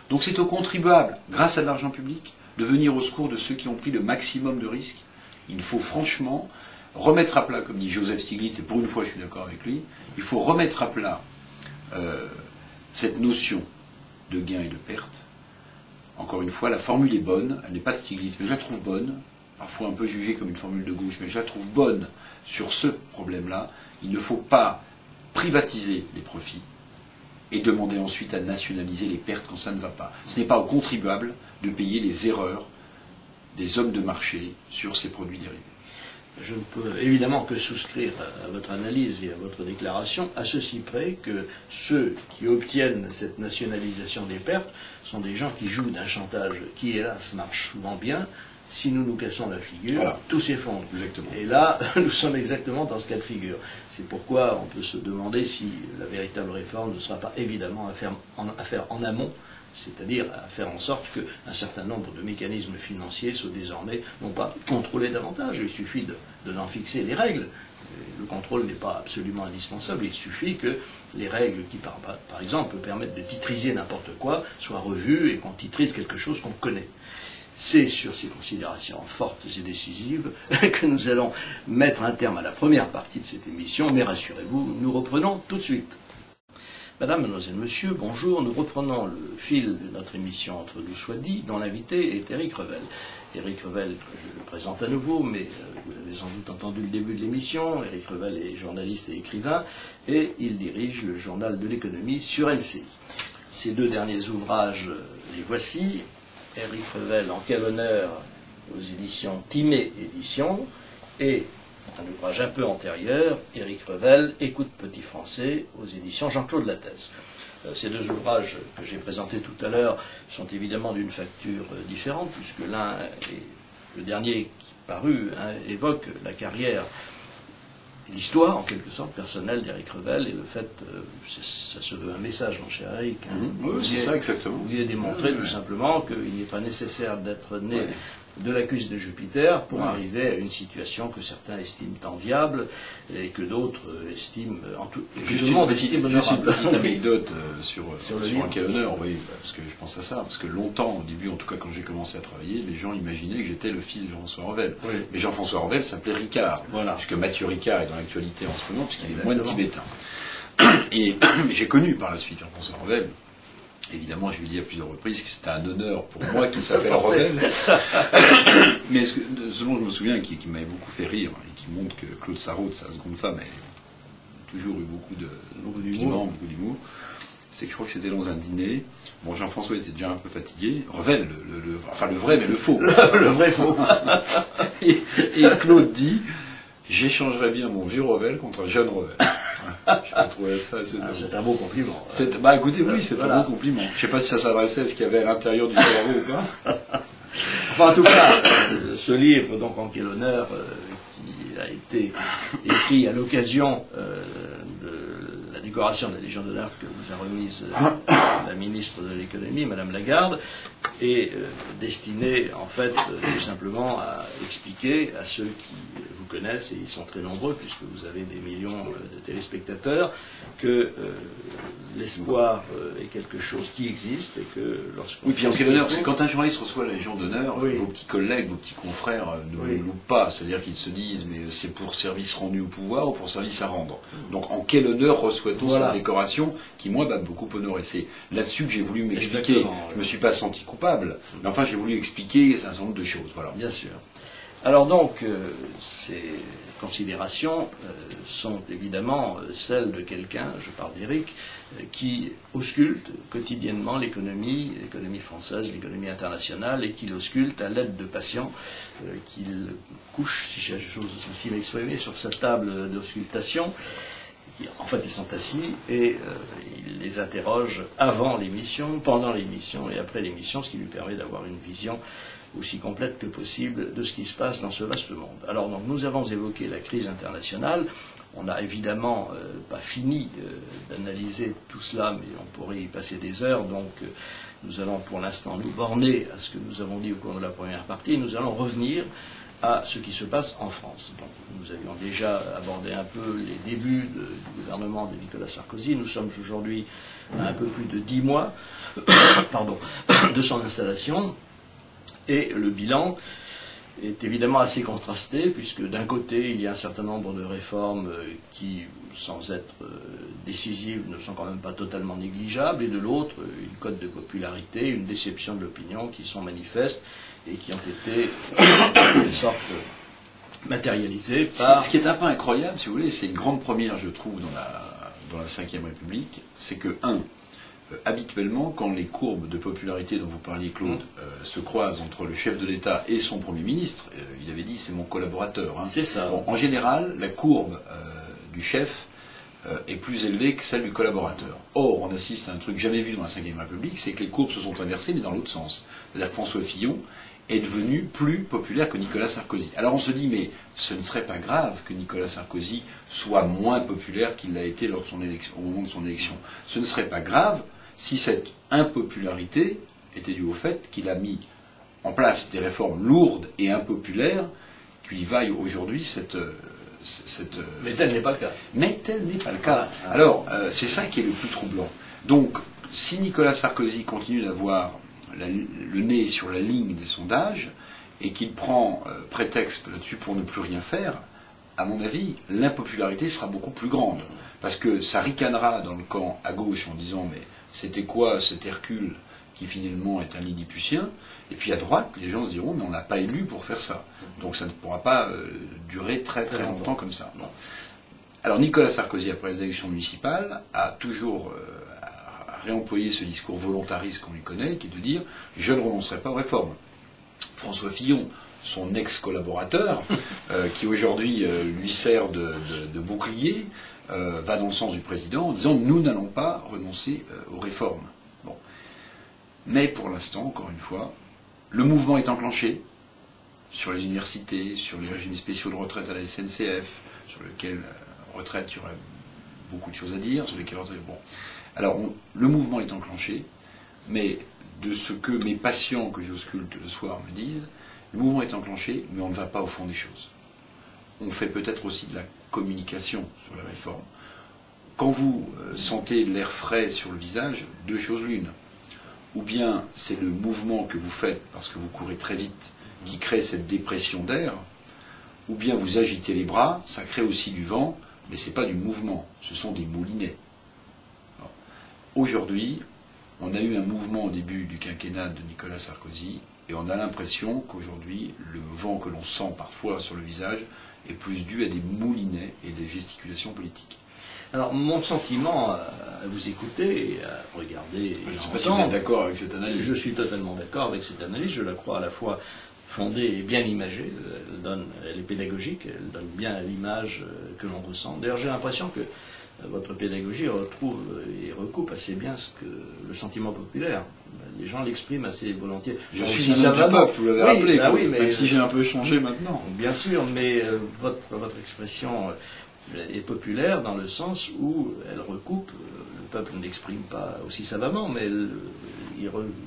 S2: Donc c'est aux contribuables, grâce à de l'argent public, de venir au secours de ceux qui ont pris le maximum de risques. Il faut franchement remettre à plat, comme dit Joseph Stiglitz, et pour une fois je suis d'accord avec lui, il faut remettre à plat cette notion de gain et de perte. Encore une fois, la formule est bonne, elle n'est pas de Stiglitz, mais je la trouve bonne, parfois un peu jugée comme une formule de gauche, mais je la trouve bonne sur ce problème-là. Il ne faut pas privatiser les profits et demander ensuite à nationaliser les pertes quand ça ne va pas. Ce n'est pas aux contribuables de payer les erreurs des hommes de marché sur ces produits dérivés.
S1: Je ne peux évidemment que souscrire à votre analyse et à votre déclaration, à ceci près que ceux qui obtiennent cette nationalisation des pertes sont des gens qui jouent d'un chantage qui, hélas, marche souvent bien. Si nous nous cassons la figure, voilà, tout s'effondre.
S2: Exactement.
S1: Et là, nous sommes exactement dans ce cas de figure. C'est pourquoi on peut se demander si la véritable réforme ne sera pas évidemment à faire en amont, c'est-à-dire à faire en sorte qu'un certain nombre de mécanismes financiers soient désormais, non pas contrôlés davantage, il suffit d'en fixer les règles. Le contrôle n'est pas absolument indispensable, il suffit que les règles qui, par exemple, permettent de titriser n'importe quoi, soient revues et qu'on titrise quelque chose qu'on connaît. C'est sur ces considérations fortes et décisives que nous allons mettre un terme à la première partie de cette émission, mais rassurez-vous, nous reprenons tout de suite. Madame, mademoiselle, monsieur, bonjour. Nous reprenons le fil de notre émission Entre nous soit dit, dont l'invité est Éric Revel. Éric Revel, je le présente à nouveau, mais vous avez sans doute entendu le début de l'émission. Éric Revel est journaliste et écrivain, et il dirige le journal de l'économie sur LCI. Ces deux derniers ouvrages, les voici. Éric Revel, en quel honneur, aux éditions Timé Éditions, et un ouvrage un peu antérieur, Éric Revel, Écoute Petit Français, aux éditions Jean-Claude Lattès. Ces deux ouvrages que j'ai présentés tout à l'heure sont évidemment d'une facture différente, puisque l'un, le dernier qui parut, évoque la carrière, l'histoire, en quelque sorte, personnelle d'Éric Revel, et le fait, ça se veut un message, mon cher Éric.
S2: Oui, c'est ça, exactement.
S1: Vous vouliez démontrer tout simplement qu'il n'est pas nécessaire d'être né de la cuisse de Jupiter pour arriver à une situation que certains estiment enviable et que d'autres estiment,
S2: juste une petite anecdote sur un quel honneur, oui, parce que je pense à ça, parce que longtemps, au début, en tout cas quand j'ai commencé à travailler, les gens imaginaient que j'étais le fils de Jean-François Revel. Oui. Mais Jean-François Revel s'appelait Ricard, puisque Mathieu Ricard est dans l'actualité en ce moment, puisqu'il est moine tibétain. Et j'ai connu par la suite Jean-François Revel. Évidemment, je lui ai dit à plusieurs reprises que c'était un honneur pour moi qu'il s'appelle Revel. Mais ce dont je me souviens, qui m'avait beaucoup fait rire, et qui montre que Claude Sarraute, sa seconde femme, a toujours eu beaucoup d'humour, c'est que je crois que c'était dans un dîner. Bon, Jean-François était déjà un peu fatigué. Revel, enfin le vrai, mais le faux.
S1: Le vrai faux.
S2: et Claude dit, j'échangerais bien mon vieux Revel contre un jeune Revel. Je trouvais ça assez drôle.
S1: C'est un beau compliment.
S2: Écoutez, oui, c'est un beau compliment. Je ne sais pas si ça s'adressait à ce qu'il y avait à l'intérieur du cerveau ou pas.
S1: Enfin, en tout cas, ce livre, donc, en quel honneur, qui a été écrit à l'occasion de la décoration de la Légion d'honneur que vous a remise la ministre de l'économie, Madame Lagarde, est destiné, en fait, tout simplement à expliquer à ceux qui vous connaissent, et ils sont très nombreux puisque vous avez des millions de téléspectateurs, que l'espoir est quelque chose qui existe et que lorsqu'on...
S2: Oui, puis en quel honneur, parce que quand un journaliste reçoit la Légion d'honneur, vos petits collègues, vos petits confrères ne vous loupent pas, c'est-à-dire qu'ils se disent mais c'est pour service rendu au pouvoir ou pour service à rendre. Donc en quel honneur reçoit-on cette décoration qui, moi, m'a beaucoup honoré. C'est là-dessus que j'ai voulu m'expliquer. Je ne me suis pas senti coupable, mais enfin j'ai voulu expliquer un certain nombre de choses. Voilà.
S1: Bien sûr. Alors donc, ces considérations sont évidemment celles de quelqu'un, je parle d'Éric, qui ausculte quotidiennement l'économie française, l'économie internationale, et qui l'ausculte à l'aide de patients qu'il couche, si j'ose ainsi m'exprimer, sur sa table d'auscultation. En fait, ils sont assis et il les interroge avant l'émission, pendant l'émission et après l'émission, ce qui lui permet d'avoir une vision aussi complète que possible de ce qui se passe dans ce vaste monde. Alors, donc, nous avons évoqué la crise internationale. On n'a évidemment pas fini d'analyser tout cela, mais on pourrait y passer des heures. Donc, nous allons pour l'instant nous borner à ce que nous avons dit au cours de la première partie. Et nous allons revenir à ce qui se passe en France. Donc, nous avions déjà abordé un peu les débuts du gouvernement de Nicolas Sarkozy. Nous sommes aujourd'hui à un peu plus de 10 mois de son installation. Et le bilan est évidemment assez contrasté, puisque d'un côté, il y a un certain nombre de réformes qui, sans être décisives, ne sont quand même pas totalement négligeables, et de l'autre, une cote de popularité, une déception de l'opinion qui sont manifestes et qui ont été, en quelque sorte, matérialisées par...
S2: Ce qui est un peu incroyable, si vous voulez, c'est une grande première, je trouve, dans la Ve République, c'est que, habituellement, quand les courbes de popularité dont vous parliez, Claude, se croisent entre le chef de l'État et son Premier ministre, il avait dit c'est mon collaborateur.
S1: C'est ça.
S2: Bon, en général, la courbe du chef est plus élevée que celle du collaborateur. Or, on assiste à un truc jamais vu dans la Ve République, c'est que les courbes se sont inversées, mais dans l'autre sens. C'est-à-dire que François Fillon est devenu plus populaire que Nicolas Sarkozy. Alors on se dit, mais ce ne serait pas grave que Nicolas Sarkozy soit moins populaire qu'il l'a été lors de son élection, au moment de son élection. Ce ne serait pas grave si cette impopularité était due au fait qu'il a mis en place des réformes lourdes et impopulaires qui lui vaillent aujourd'hui cette...
S1: Mais tel n'est pas le cas.
S2: Mais tel n'est pas le cas. Alors, c'est ça qui est le plus troublant. Donc, si Nicolas Sarkozy continue d'avoir le nez sur la ligne des sondages et qu'il prend prétexte là-dessus pour ne plus rien faire, à mon avis, l'impopularité sera beaucoup plus grande. Parce que ça ricanera dans le camp à gauche en disant mais c'était quoi cet Hercule qui finalement est un Lilliputien? Et puis à droite, les gens se diront mais on l'a pas élu pour faire ça. Donc ça ne pourra pas durer très très longtemps comme ça. Non. Alors Nicolas Sarkozy, après les élections municipales, a toujours réemployé ce discours volontariste qu'on lui connaît, qui est de dire « je ne renoncerai pas aux réformes ». François Fillon, son ex-collaborateur, qui aujourd'hui lui sert de bouclier, va dans le sens du président en disant « nous n'allons pas renoncer aux réformes ». Bon. Mais pour l'instant, encore une fois, le mouvement est enclenché sur les universités, sur les régimes spéciaux de retraite à la SNCF, sur lesquels retraite, il y aurait beaucoup de choses à dire, sur lesquels retraite, bon. Alors, le mouvement est enclenché, mais de ce que mes patients que j'ausculte le soir me disent, le mouvement est enclenché, mais on ne va pas au fond des choses. On fait peut-être aussi de la communication sur la réforme. Quand vous sentez l'air frais sur le visage, deux choses l'une. Ou bien c'est le mouvement que vous faites, parce que vous courez très vite, qui crée cette dépression d'air, ou bien vous agitez les bras, ça crée aussi du vent, mais ce n'est pas du mouvement, ce sont des moulinets. Aujourd'hui, on a eu un mouvement au début du quinquennat de Nicolas Sarkozy, et on a l'impression qu'aujourd'hui, le vent que l'on sent parfois sur le visage est plus dû à des moulinets et des gesticulations politiques.
S1: Alors, mon sentiment à vous écouter et à regarder...
S2: Je ne sais pas si vous êtes d'accord avec cette analyse.
S1: Je suis totalement d'accord avec cette analyse. Je la crois à la fois fondée et bien imagée. Elle est pédagogique, elle donne bien l'image que l'on ressent. D'ailleurs, j'ai l'impression que votre pédagogie retrouve et recoupe assez bien le sentiment populaire. Les gens l'expriment assez volontiers.
S2: Je suis un homme du peuple, vous l'avez rappelé,
S1: oui, mais,
S2: même si j'ai un peu changé maintenant.
S1: Bien sûr, mais votre expression est populaire dans le sens où elle recoupe, le peuple ne l'exprime pas aussi savamment, mais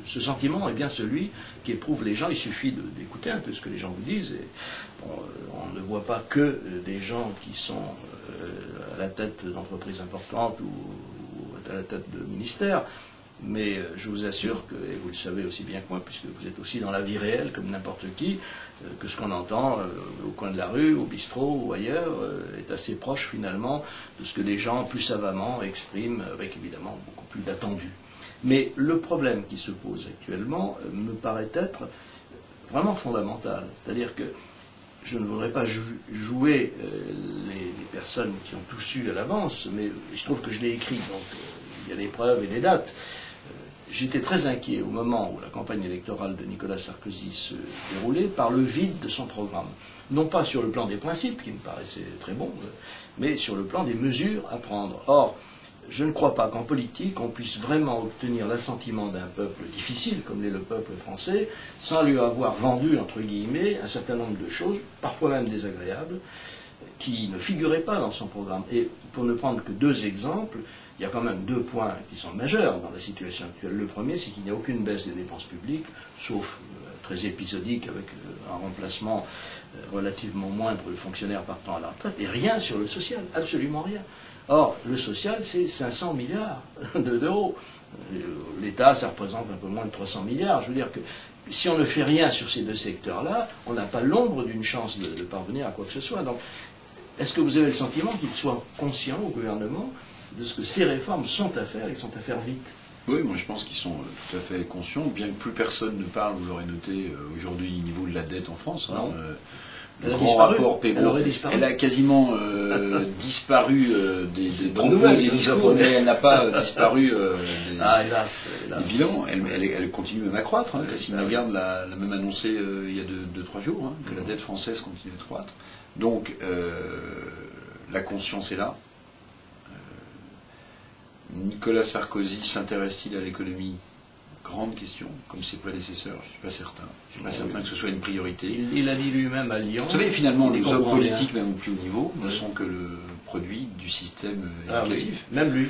S1: ce sentiment est bien celui qu'éprouvent les gens. Il suffit d'écouter un peu ce que les gens vous disent. Et, bon, on ne voit pas que des gens qui sont à la tête d'entreprises importantes ou à la tête de ministères, mais je vous assure que, et vous le savez aussi bien que moi, puisque vous êtes aussi dans la vie réelle comme n'importe qui, que ce qu'on entend au coin de la rue, au bistrot ou ailleurs, est assez proche finalement de ce que les gens plus savamment expriment, avec évidemment beaucoup plus d'attendu. Mais le problème qui se pose actuellement me paraît être vraiment fondamental. C'est-à-dire que je ne voudrais pas jouer les personnes qui ont tout su à l'avance, mais il se trouve que je l'ai écrit, donc il y a les preuves et les dates. J'étais très inquiet au moment où la campagne électorale de Nicolas Sarkozy se déroulait par le vide de son programme. Non pas sur le plan des principes, qui me paraissaient très bons, mais sur le plan des mesures à prendre. Or, je ne crois pas qu'en politique, on puisse vraiment obtenir l'assentiment d'un peuple difficile, comme l'est le peuple français, sans lui avoir vendu, entre guillemets, un certain nombre de choses, parfois même désagréables, qui ne figuraient pas dans son programme. Et pour ne prendre que 2 exemples, il y a quand même 2 points qui sont majeurs dans la situation actuelle. Le premier, c'est qu'il n'y a aucune baisse des dépenses publiques, sauf très épisodique avec un remplacement relativement moindre de fonctionnaires partant à la retraite, et rien sur le social, absolument rien. Or, le social, c'est 500 milliards d'euros. L'État, ça représente un peu moins de 300 milliards. Je veux dire que si on ne fait rien sur ces 2 secteurs-là, on n'a pas l'ombre d'une chance de parvenir à quoi que ce soit. Donc, est-ce que vous avez le sentiment qu'il soit conscient au gouvernement de ce que ces réformes sont à faire et qu'elles sont à faire vite?
S2: Oui, moi je pense qu'ils sont tout à fait conscients, bien que plus personne ne parle, vous l'aurez noté, aujourd'hui, au niveau de la dette en France. Hein, le grand rapport Pébro, elle a quasiment disparu des propos et des discours, mais elle n'a pas disparu des bilans. Elle continue même à croître. Hein. Christine Lagarde l'a même annoncé il y a 2-3 jours, hein, que la dette française continue de croître. Donc la conscience est là. Nicolas Sarkozy s'intéresse-t-il à l'économie? Grande question, comme ses prédécesseurs, je ne suis pas certain. Je ne suis pas certain que ce soit une priorité.
S1: Il a dit lui-même à Lyon.
S2: Vous savez, finalement, les hommes politiques, même au plus haut niveau, ne sont que le produit du système éducatif.
S1: Oui. Même lui.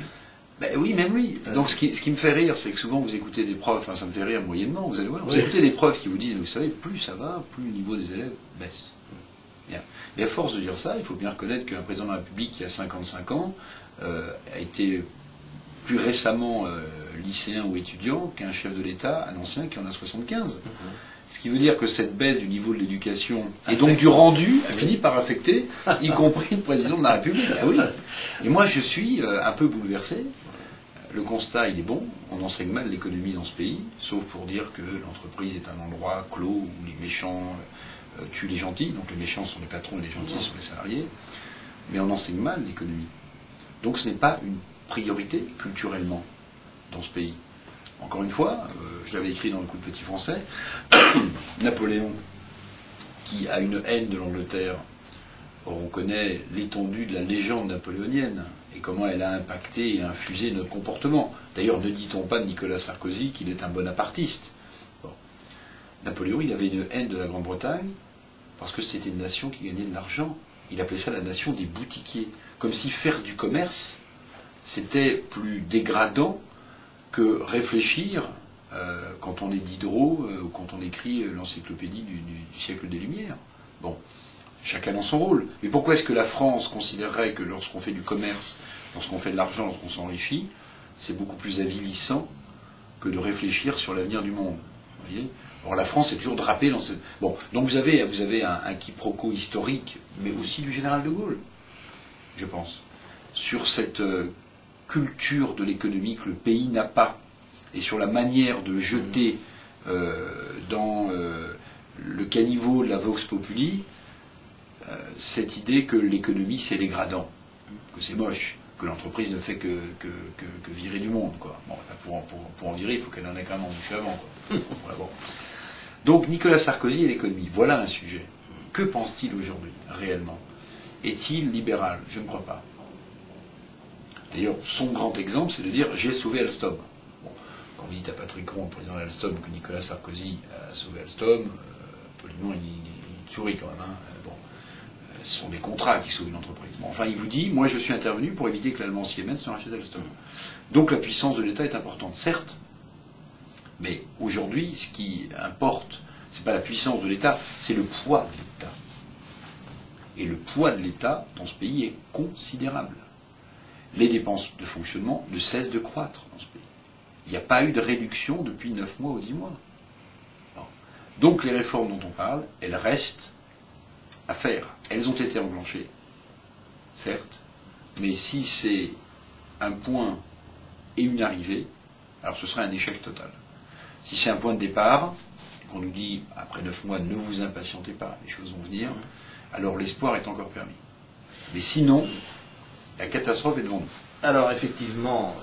S2: Ben oui, même lui. Donc ce qui me fait rire, c'est que souvent vous écoutez des profs, enfin ça me fait rire moyennement, vous allez voir, vous écoutez des profs qui vous disent, vous savez, plus ça va, plus le niveau des élèves baisse. Bien. Et à force de dire ça, il faut bien reconnaître qu'un président de la République qui a 55 ans a été plus récemment lycéen ou étudiant qu'un chef de l'État, un ancien qui en a 75. Ce qui veut dire que cette baisse du niveau de l'éducation et donc du rendu a fini par affecter, y compris le président de la République. Ah oui. Et moi, je suis un peu bouleversé. Le constat, il est bon. On enseigne mal l'économie dans ce pays, sauf pour dire que l'entreprise est un endroit clos où les méchants tuent les gentils. Donc les méchants sont les patrons et les gentils sont les salariés. Mais on enseigne mal l'économie. Donc ce n'est pas une priorité culturellement dans ce pays. Encore une fois, je l'avais écrit dans le Coup de Petit Français, Napoléon, qui a une haine de l'Angleterre, on connaît l'étendue de la légende napoléonienne et comment elle a impacté et infusé notre comportement. D'ailleurs, ne dit-on pas de Nicolas Sarkozy qu'il est un bonapartiste? Bon. Napoléon, il avait une haine de la Grande-Bretagne parce que c'était une nation qui gagnait de l'argent. Il appelait ça la nation des boutiquiers. Comme si faire du commerce, c'était plus dégradant que réfléchir quand on est Diderot ou quand on écrit l'encyclopédie du siècle des Lumières. Bon, chacun dans son rôle. Mais pourquoi est-ce que la France considérerait que lorsqu'on fait du commerce, lorsqu'on fait de l'argent, lorsqu'on s'enrichit, c'est beaucoup plus avilissant que de réfléchir sur l'avenir du monde? Vous voyez? Or la France est toujours drapée dans cette... Bon, donc vous avez un quiproquo historique, mais aussi du général de Gaulle, je pense, sur cette culture de l'économie que le pays n'a pas, et sur la manière de jeter dans le caniveau de la Vox Populi cette idée que l'économie c'est dégradant, que c'est moche, que l'entreprise ne fait que virer du monde, quoi. Bon, pour en virer, il faut qu'elle en ait quand même embauché avant, quoi. Voilà, bon. Donc Nicolas Sarkozy et l'économie, voilà un sujet. Que pense-t-il aujourd'hui, réellement? Est-il libéral? Je ne crois pas. D'ailleurs, son grand exemple, c'est de dire « j'ai sauvé Alstom ». Bon, quand vous dites à Patrick Ron, le président d'Alstom, que Nicolas Sarkozy a sauvé Alstom, poliment, il sourit quand même. Hein. Bon, ce sont des contrats qui sauvent une entreprise. Bon, enfin, il vous dit « moi, je suis intervenu pour éviter que l'allemand Siemens ne rachète Alstom ». Donc la puissance de l'État est importante, certes, mais aujourd'hui, ce qui importe, ce n'est pas la puissance de l'État, c'est le poids de l'État. Et le poids de l'État dans ce pays est considérable. Les dépenses de fonctionnement ne cessent de croître dans ce pays. Il n'y a pas eu de réduction depuis 9 mois ou 10 mois. Donc les réformes dont on parle, elles restent à faire. Elles ont été enclenchées, certes, mais si c'est un point et une arrivée, alors ce serait un échec total. Si c'est un point de départ, qu'on nous dit, après 9 mois, ne vous impatientez pas, les choses vont venir, alors l'espoir est encore permis. Mais sinon, la catastrophe est devant nous.
S1: Alors effectivement,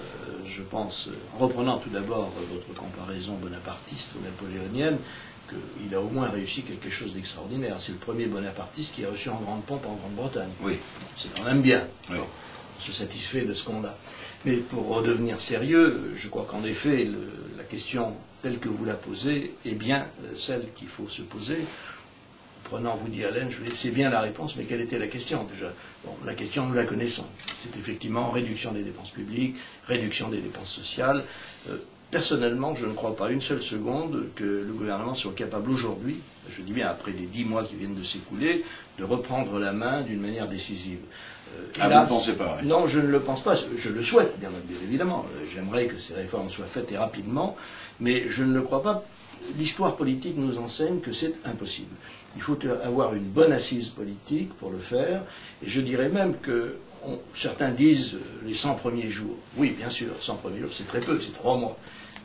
S1: je pense, en reprenant tout d'abord votre comparaison bonapartiste ou napoléonienne, qu'il a au moins réussi quelque chose d'extraordinaire. C'est le premier bonapartiste qui a reçu en grande pompe en Grande-Bretagne.
S2: Oui.
S1: C'est quand même bien.
S2: Oui.
S1: On se satisfait de ce qu'on a. Mais pour redevenir sérieux, je crois qu'en effet, la question telle que vous la posez est bien celle qu'il faut se poser. Prenant Woody Allen, je vous dis, c'est bien la réponse, mais quelle était la question déjà? Bon, la question, nous la connaissons. C'est effectivement réduction des dépenses publiques, réduction des dépenses sociales. Personnellement, je ne crois pas une seule seconde que le gouvernement soit capable aujourd'hui, je dis bien après les 10 mois qui viennent de s'écouler, de reprendre la main d'une manière décisive.
S2: Vous ne pensez pas? Oui.
S1: Non, je ne le pense pas. Je le souhaite, bien évidemment. J'aimerais que ces réformes soient faites et rapidement, mais je ne le crois pas. L'histoire politique nous enseigne que c'est impossible. Il faut avoir une bonne assise politique pour le faire, et je dirais même que certains disent les 100 premiers jours. Oui, bien sûr, 100 premiers jours, c'est très peu, c'est 3 mois.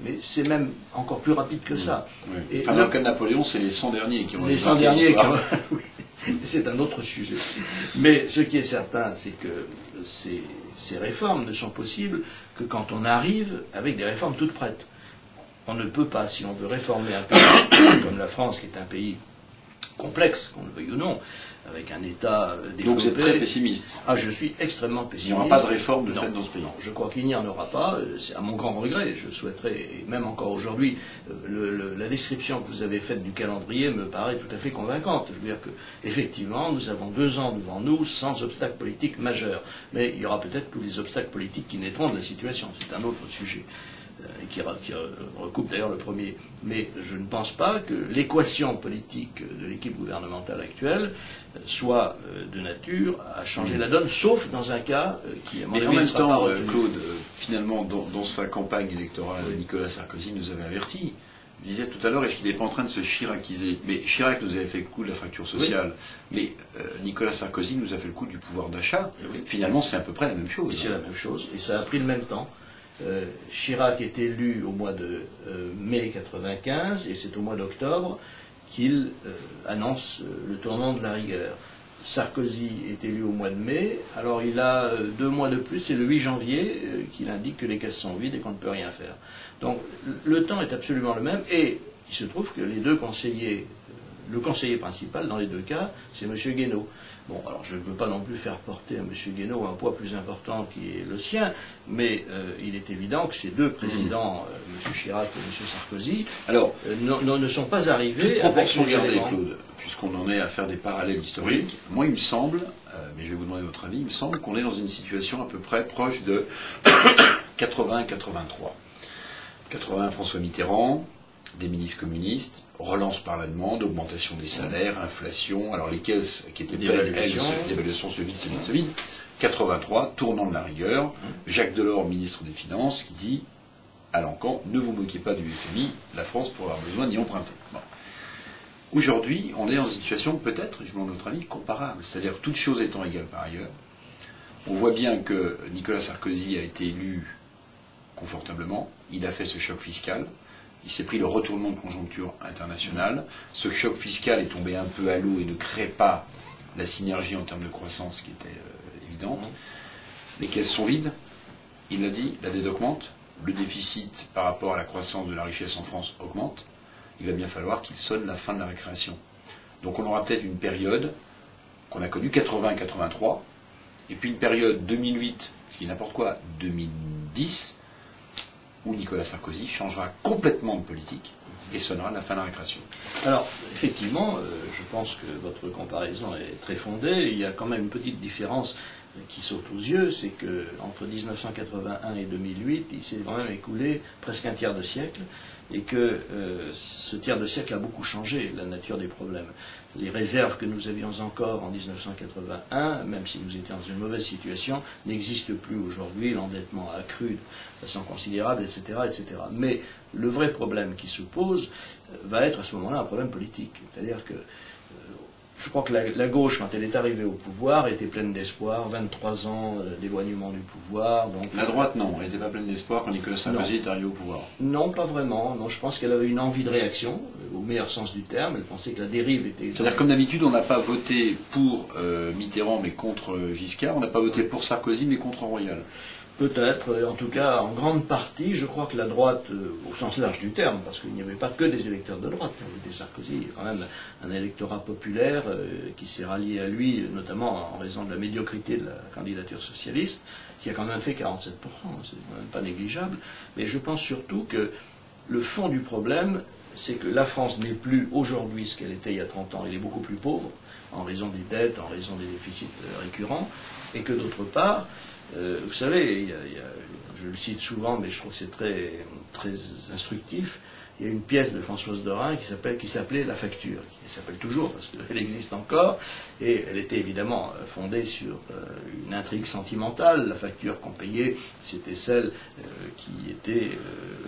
S1: Mais c'est même encore plus rapide que ça.
S2: Oui. Et dans le cas de Napoléon, c'est les 100 derniers qui ont
S1: les 100 derniers qui ont... Oui, c'est un autre sujet. Mais ce qui est certain, c'est que ces réformes ne sont possibles que quand on arrive avec des réformes toutes prêtes. On ne peut pas, si on veut réformer un pays comme la France, qui est un pays complexe, qu'on le veuille ou non, avec un État développé.
S2: Donc vous êtes très pessimiste?
S1: Ah, je suis extrêmement pessimiste.
S2: Il n'y aura pas de réforme de fait dans ce pays?
S1: Non, je crois qu'il n'y en aura pas. C'est à mon grand regret. Je souhaiterais, et même encore aujourd'hui, la description que vous avez faite du calendrier me paraît tout à fait convaincante. Je veux dire que, effectivement, nous avons 2 ans devant nous sans obstacles politiques majeurs. Mais il y aura peut-être tous les obstacles politiques qui naîtront de la situation. C'est un autre sujet. Qui recoupe d'ailleurs le premier. Mais je ne pense pas que l'équation politique de l'équipe gouvernementale actuelle soit de nature à changer la donne, sauf dans un cas qui, à mon avis,
S2: mais en même temps,
S1: Claude,
S2: finalement, dans sa campagne électorale, Nicolas Sarkozy nous avait averti. Il disait tout à l'heure, est-ce qu'il n'est pas en train de se chiraciser? Mais Chirac nous avait fait le coup de la fracture sociale, oui. Mais Nicolas Sarkozy nous a fait le coup du pouvoir d'achat. Oui. Finalement, c'est à peu près la même chose.
S1: C'est la même chose, et ça a pris le même temps. Chirac est élu au mois de mai 95 et c'est au mois d'octobre qu'il annonce le tournant de la rigueur. Sarkozy est élu au mois de mai, alors il a 2 mois de plus, c'est le 8 janvier qu'il indique que les caisses sont vides et qu'on ne peut rien faire. Donc le temps est absolument le même et il se trouve que les 2 conseillers, le conseiller principal dans les 2 cas, c'est M. Guénaud. Bon, alors je ne veux pas non plus faire porter à M. Guénaud un poids plus important qui est le sien, mais il est évident que ces 2 présidents, M. Chirac et M. Sarkozy, alors, ne sont pas arrivés avec
S2: son gardée, Claude, puisqu'on en est à faire des parallèles historiques. Oui. Moi, il me semble, mais je vais vous demander votre avis, il me semble qu'on est dans une situation à peu près proche de 80-83. 80, François Mitterrand, des ministres communistes, relance par la demande, augmentation des salaires, inflation, alors les caisses qui étaient pleines, l'évaluation se vide. 83, tournant de la rigueur, Jacques Delors, ministre des Finances, qui dit à l'encan, ne vous moquez pas du FMI, la France pourra avoir besoin d'y emprunter. Bon. Aujourd'hui, on est dans une situation peut-être, je demande votre avis, comparable, c'est-à-dire toutes choses étant égales par ailleurs. On voit bien que Nicolas Sarkozy a été élu confortablement, il a fait ce choc fiscal, il s'est pris le retournement de conjoncture internationale. Ce choc fiscal est tombé un peu à l'eau et ne crée pas la synergie en termes de croissance qui était évidente. Les caisses sont vides, il l'a dit, la dette augmente, le déficit par rapport à la croissance de la richesse en France augmente. Il va bien falloir qu'il sonne la fin de la récréation. Donc on aura peut-être une période qu'on a connue 80-83, et puis une période 2008, je dis n'importe quoi, 2010, où Nicolas Sarkozy changera complètement de politique et sonnera la fin de la récréation.
S1: Alors, effectivement, je pense que votre comparaison est très fondée. Il y a quand même une petite différence qui saute aux yeux, c'est que entre 1981 et 2008, il s'est quand même écoulé presque un tiers de siècle, et que ce tiers de siècle a beaucoup changé la nature des problèmes. Les réserves que nous avions encore en 1981, même si nous étions dans une mauvaise situation, n'existent plus aujourd'hui, l'endettement a accru de façon considérable, etc., etc. Mais le vrai problème qui se pose va être à ce moment-là un problème politique. C'est-à-dire que je crois que la gauche, quand elle est arrivée au pouvoir, était pleine d'espoir, 23 ans d'éloignement du pouvoir. Donc,
S2: la droite, non, elle n'était pas pleine d'espoir quand Nicolas Sarkozy est arrivé au pouvoir.
S1: Non, pas vraiment. Non, je pense qu'elle avait une envie de réaction, au au meilleur sens du terme. Elle pensait que la dérive était...
S2: C'est-à-dire, comme d'habitude, on n'a pas voté pour Mitterrand mais contre Giscard, on n'a pas voté pour Sarkozy mais contre Royal.
S1: Peut-être, en tout cas, en grande partie, je crois que la droite, au sens large du terme, parce qu'il n'y avait pas que des électeurs de droite qui ont voté Sarkozy, il y a quand même un électorat populaire qui s'est rallié à lui, notamment en raison de la médiocrité de la candidature socialiste, qui a quand même fait 47%, c'est quand même pas négligeable. Mais je pense surtout que le fond du problème, c'est que la France n'est plus aujourd'hui ce qu'elle était il y a 30 ans, elle est beaucoup plus pauvre, en raison des dettes, en raison des déficits récurrents, et que d'autre part, vous savez, je le cite souvent, mais je trouve que c'est très, très instructif. Il y a une pièce de Françoise Dorin qui s'appelait La Facture, qui s'appelle toujours parce qu'elle existe encore, et elle était évidemment fondée sur une intrigue sentimentale. La facture qu'on payait, c'était celle qui était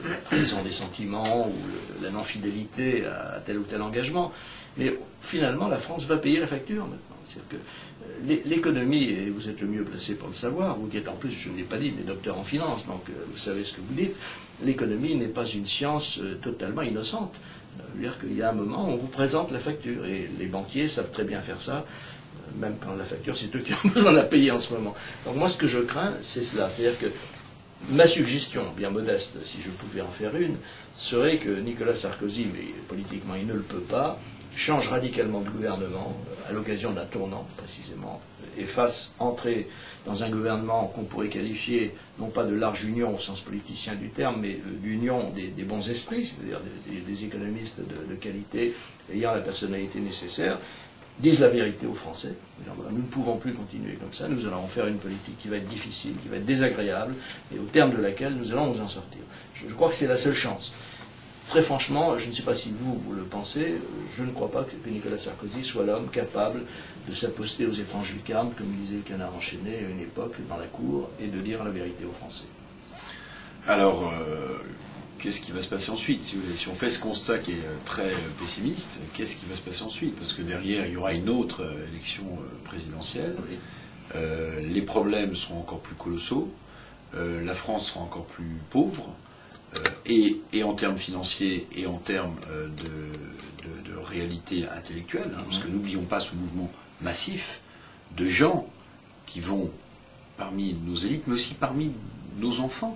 S1: la trahison des sentiments ou la non-fidélité à tel ou tel engagement. Mais finalement, la France va payer la facture maintenant. C'est-à-dire que l'économie, et vous êtes le mieux placé pour le savoir, vous qui êtes en plus, je ne l'ai pas dit, mais docteur en finance, donc vous savez ce que vous dites, l'économie n'est pas une science totalement innocente. C'est-à-dire qu'il y a un moment où on vous présente la facture, et les banquiers savent très bien faire ça, même quand la facture, c'est eux qui ont besoin de la payer en ce moment. Donc moi, ce que je crains, c'est cela. C'est-à-dire que ma suggestion, bien modeste, si je pouvais en faire une, serait que Nicolas Sarkozy, mais politiquement il ne le peut pas, change radicalement de gouvernement à l'occasion d'un tournant, précisément, et fasse entrer dans un gouvernement qu'on pourrait qualifier, non pas de large union au sens politicien du terme, mais d'union des bons esprits, c'est-à-dire des économistes de qualité ayant la personnalité nécessaire, disent la vérité aux Français. Nous ne pouvons plus continuer comme ça, nous allons faire une politique qui va être difficile, qui va être désagréable, et au terme de laquelle nous allons nous en sortir. Je crois que c'est la seule chance. Très franchement, je ne sais pas si vous le pensez, je ne crois pas que Nicolas Sarkozy soit l'homme capable de s'apposter aux étranges lucarnes, comme disait le Canard enchaîné à une époque dans la cour, et de dire la vérité aux Français.
S2: Alors, qu'est-ce qui va se passer ensuite, si vous voulez ? Si on fait ce constat qui est très pessimiste, qu'est-ce qui va se passer ensuite ? Parce que derrière, il y aura une autre élection présidentielle.
S1: Oui.
S2: Les problèmes seront encore plus colossaux. La France sera encore plus pauvre. Et en termes financiers et en termes de réalité intellectuelle, hein, parce que n'oublions pas ce mouvement massif de gens qui vont parmi nos élites, mais aussi parmi nos enfants,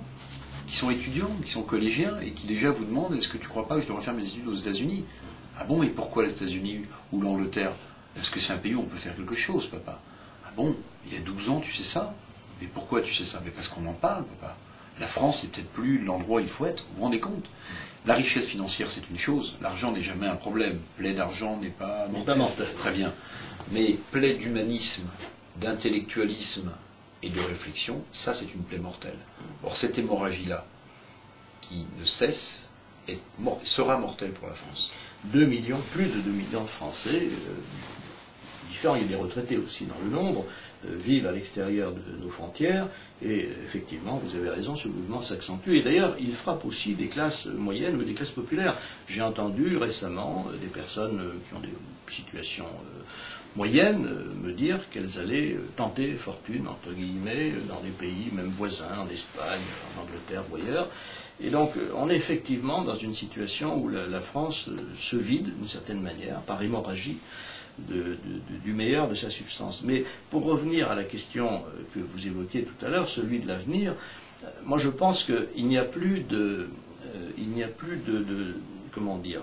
S2: qui sont étudiants, qui sont collégiens, et qui déjà vous demandent, est-ce que tu ne crois pas que je devrais faire mes études aux États-Unis ? Ah bon, mais pourquoi les États-Unis ou l'Angleterre ? Est-ce que c'est un pays où on peut faire quelque chose, papa ? Ah bon, il y a 12 ans, tu sais ça ? Mais pourquoi tu sais ça ? Mais parce qu'on en parle, papa. La France, c'est peut-être plus l'endroit où il faut être. Vous vous rendez compte ? La richesse financière, c'est une chose. L'argent n'est jamais un problème. Plaie d'argent n'est pas mortel. Très bien. Mais plaie d'humanisme, d'intellectualisme et de réflexion, ça, c'est une plaie mortelle. Or, cette hémorragie-là, qui ne cesse, sera mortelle pour la France.
S1: 2 millions, plus de 2 millions de Français, différents, il y a des retraités aussi dans le nombre, vivent à l'extérieur de nos frontières, et effectivement, vous avez raison, ce mouvement s'accentue, et d'ailleurs, il frappe aussi des classes moyennes ou des classes populaires. J'ai entendu récemment des personnes qui ont des situations moyennes me dire qu'elles allaient tenter fortune, entre guillemets, dans des pays, même voisins, en Espagne, en Angleterre ou ailleurs. Et donc, on est effectivement dans une situation où la France se vide, d'une certaine manière, par hémorragie, du meilleur de sa substance. Mais pour revenir à la question que vous évoquiez tout à l'heure, celui de l'avenir, moi je pense qu'il n'y a plus comment dire,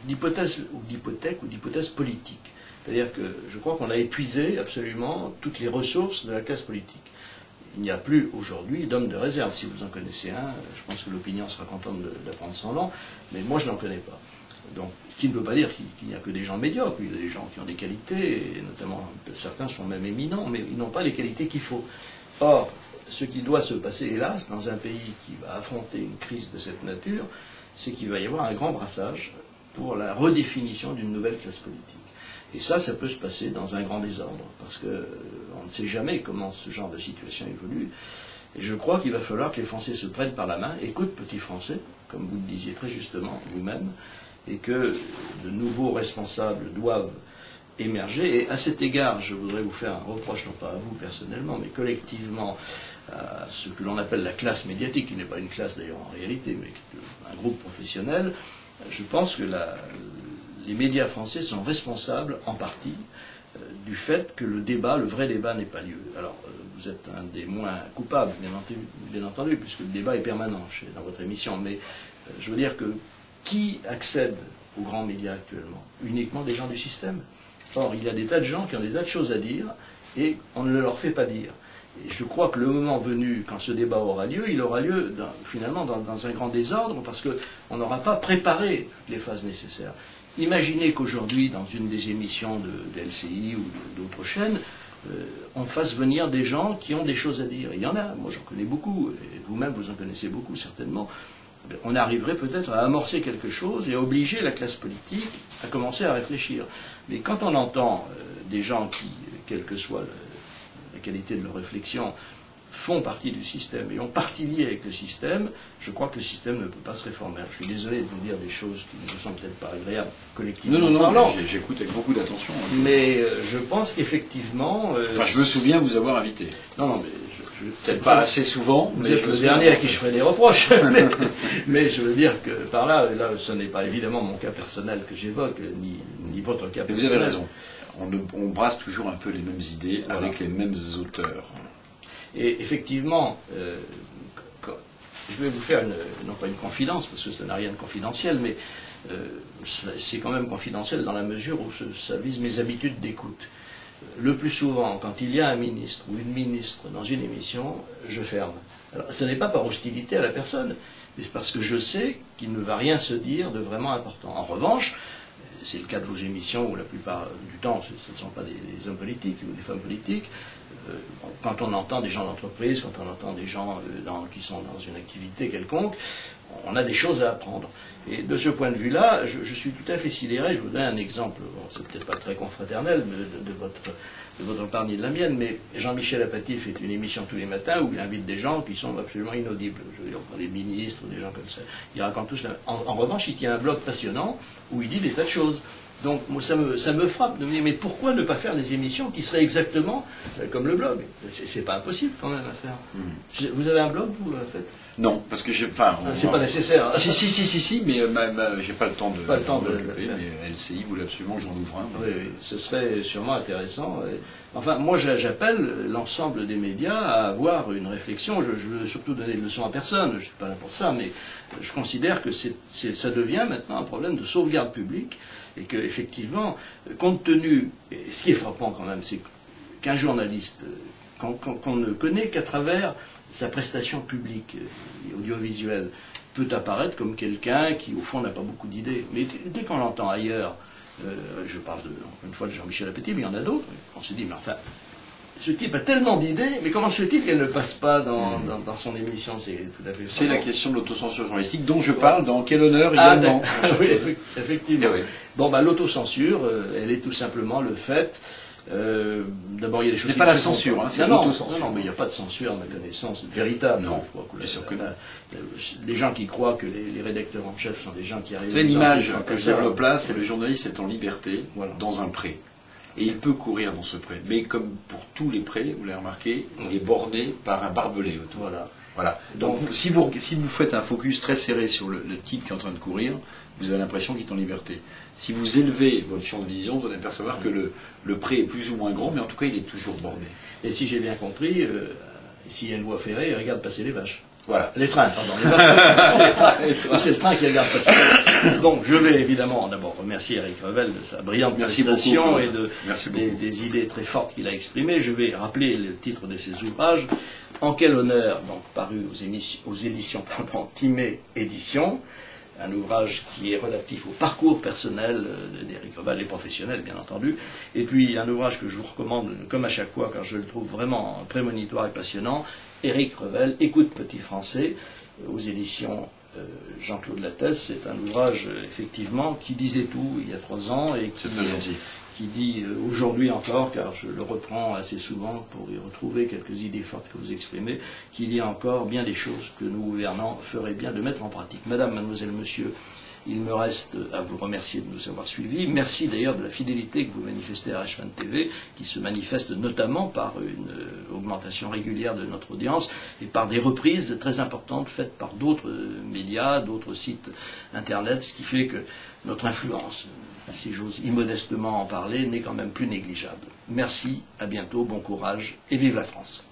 S1: d'hypothèse ou d'hypothèque ou d'hypothèse politique. C'est-à-dire que je crois qu'on a épuisé absolument toutes les ressources de la classe politique. Il n'y a plus aujourd'hui d'homme de réserve. Si vous en connaissez un, je pense que l'opinion sera contente d'apprendre son nom, mais moi je n'en connais pas. Donc, ce qui ne veut pas dire qu'il n'y a que des gens médiocres, il y a des gens qui ont des qualités, et notamment certains sont même éminents, mais ils n'ont pas les qualités qu'il faut. Or, ce qui doit se passer, hélas, dans un pays qui va affronter une crise de cette nature, c'est qu'il va y avoir un grand brassage pour la redéfinition d'une nouvelle classe politique. Et ça peut se passer dans un grand désordre, parce qu'on ne sait jamais comment ce genre de situation évolue. Et je crois qu'il va falloir que les Français se prennent par la main, écoutent petits Français, comme vous le disiez très justement vous-même, et que de nouveaux responsables doivent émerger. Et à cet égard, je voudrais vous faire un reproche, non pas à vous personnellement, mais collectivement, à ce que l'on appelle la classe médiatique, qui n'est pas une classe d'ailleurs en réalité, mais un groupe professionnel. Je pense que les médias français sont responsables, en partie, du fait que le vrai débat n'ait pas lieu. Alors, vous êtes un des moins coupables, bien entendu, puisque le débat est permanent dans votre émission, mais je veux dire que qui accède aux grands médias actuellement? Uniquement des gens du système. Or, il y a des tas de gens qui ont des tas de choses à dire, et on ne leur fait pas dire. Et je crois que le moment venu, quand ce débat aura lieu, il aura lieu finalement dans un grand désordre, parce qu'on n'aura pas préparé toutes les phases nécessaires. Imaginez qu'aujourd'hui, dans une des émissions de LCI ou d'autres chaînes, on fasse venir des gens qui ont des choses à dire. Il y en a, moi j'en connais beaucoup, et vous-même vous en connaissez beaucoup certainement. On arriverait peut-être à amorcer quelque chose et à obliger la classe politique à commencer à réfléchir. Mais quand on entend des gens qui, quelle que soit la qualité de leur réflexion, font partie du système et ont partie liée avec le système, je crois que le système ne peut pas se réformer. Alors, je suis désolé de vous dire des choses qui ne me sont peut-être pas agréables collectivement parlant.
S2: J'écoute avec beaucoup d'attention.
S1: Mais je pense qu'effectivement...
S2: enfin, je me souviens vous avoir invité.
S1: Non, mais...
S2: peut-être pas assez souvent.
S1: Vous êtes le dernier à qui je ferai des reproches. mais je veux dire que par là, ce n'est pas évidemment mon cas personnel que j'évoque, ni votre cas personnel.
S2: Vous avez raison. On brasse toujours un peu les mêmes idées, voilà, avec les mêmes auteurs.
S1: Et effectivement, je vais vous faire non pas une confidence, parce que ça n'a rien de confidentiel, mais c'est quand même confidentiel dans la mesure où ça vise mes habitudes d'écoute. Le plus souvent, quand il y a un ministre ou une ministre dans une émission, je ferme. Alors, ce n'est pas par hostilité à la personne, mais parce que je sais qu'il ne va rien se dire de vraiment important. En revanche, c'est le cas de vos émissions où la plupart du temps, ce ne sont pas des hommes politiques ou des femmes politiques. Quand on entend des gens d'entreprise, quand on entend des gens qui sont dans une activité quelconque, on a des choses à apprendre. Et de ce point de vue-là, je suis tout à fait sidéré. Je vous donne un exemple, bon, c'est peut-être pas très confraternel de votre part ni de la mienne, mais Jean-Michel Apathy fait une émission tous les matins où il invite des gens qui sont absolument inaudibles. Je veux dire, des ministres, des gens comme ça. Il raconte tous en revanche, il tient un blog passionnant où il dit des tas de choses. Donc moi, ça me frappe de me dire, mais pourquoi ne pas faire des émissions qui seraient exactement comme le blog? C'est pas impossible quand même à faire. Vous avez un blog, vous, en fait?
S2: Non, parce que j'ai... Enfin,
S1: c'est pas nécessaire.
S2: Si, mais j'ai pas le temps de
S1: m'occuper,
S2: mais LCI voulait absolument que j'en ouvre un.
S1: Oui, ce serait sûrement intéressant. Enfin, moi, j'appelle l'ensemble des médias à avoir une réflexion. Je veux surtout donner de leçons à personne, je ne suis pas là pour ça, mais je considère que ça devient maintenant un problème de sauvegarde publique, et que, effectivement, compte tenu... Et ce qui est frappant quand même, c'est qu'un journaliste, qu'on ne connaît qu'à travers sa prestation publique audiovisuelle, peut apparaître comme quelqu'un qui, au fond, n'a pas beaucoup d'idées. Mais dès qu'on l'entend ailleurs, je parle encore une fois de Jean-Michel Apathy, mais il y en a d'autres, on se dit, mais enfin, ce type a tellement d'idées, mais comment se fait-il qu'elle ne passe pas dans son émission? C'est tout à fait...
S2: C'est la question de l'autocensure journalistique dont je parle dans Quel honneur également.
S1: Oui, effectivement. Oui. Bon, l'autocensure, elle est tout simplement le fait... D'abord, il y a des choses...
S2: C'est pas la censure, hein, c'est l'autocensure.
S1: Non, mais il n'y a pas de censure, à ma connaissance, véritable.
S2: Non,
S1: je crois que
S2: bien sûr que non.
S1: Les gens qui croient que les rédacteurs en chef sont des gens qui arrivent...
S2: C'est l'image que je développe là, c'est le journaliste est en liberté, voilà, dans un pré. Et il peut courir dans ce pré. Mais comme pour tous les prés, vous l'avez remarqué, il est borné par un barbelé autour. Voilà. Donc si vous faites un focus très serré sur le type qui est en train de courir, vous avez l'impression qu'il est en liberté. Si vous élevez votre champ de vision, vous allez apercevoir que le pré est plus ou moins grand, mais en tout cas il est toujours borné.
S1: Et si j'ai bien compris, s'il y a une voie ferrée, il regarde passer les vaches.
S2: Voilà.
S1: Les trains, pardon. Les vaches, c'est le train qui regarde passer les vaches. Donc je vais évidemment d'abord remercier Éric Revel de sa brillante prestation et des idées très fortes qu'il a exprimées. Je vais rappeler le titre de ses ouvrages. En quel honneur, donc paru aux éditions Timée Éditions. Un ouvrage qui est relatif au parcours personnel d'Éric Revel et professionnel, bien entendu. Et puis un ouvrage que je vous recommande, comme à chaque fois, car je le trouve vraiment prémonitoire et passionnant, Éric Revel, Écoute Petit Français, aux éditions Jean-Claude Lattès. C'est un ouvrage, effectivement, qui disait tout il y a 3 ans et qui dit aujourd'hui encore, car je le reprends assez souvent pour y retrouver quelques idées fortes que vous exprimez, qu'il y a encore bien des choses que nous gouvernants feraient bien de mettre en pratique. Madame, mademoiselle, monsieur, Il me reste à vous remercier de nous avoir suivis. Merci d'ailleurs de la fidélité que vous manifestez à H20 TV, qui se manifeste notamment par une augmentation régulière de notre audience et par des reprises très importantes faites par d'autres médias, d'autres sites internet, ce qui fait que notre influence, si j'ose immodestement en parler, n'est quand même plus négligeable. Merci, à bientôt, bon courage et vive la France.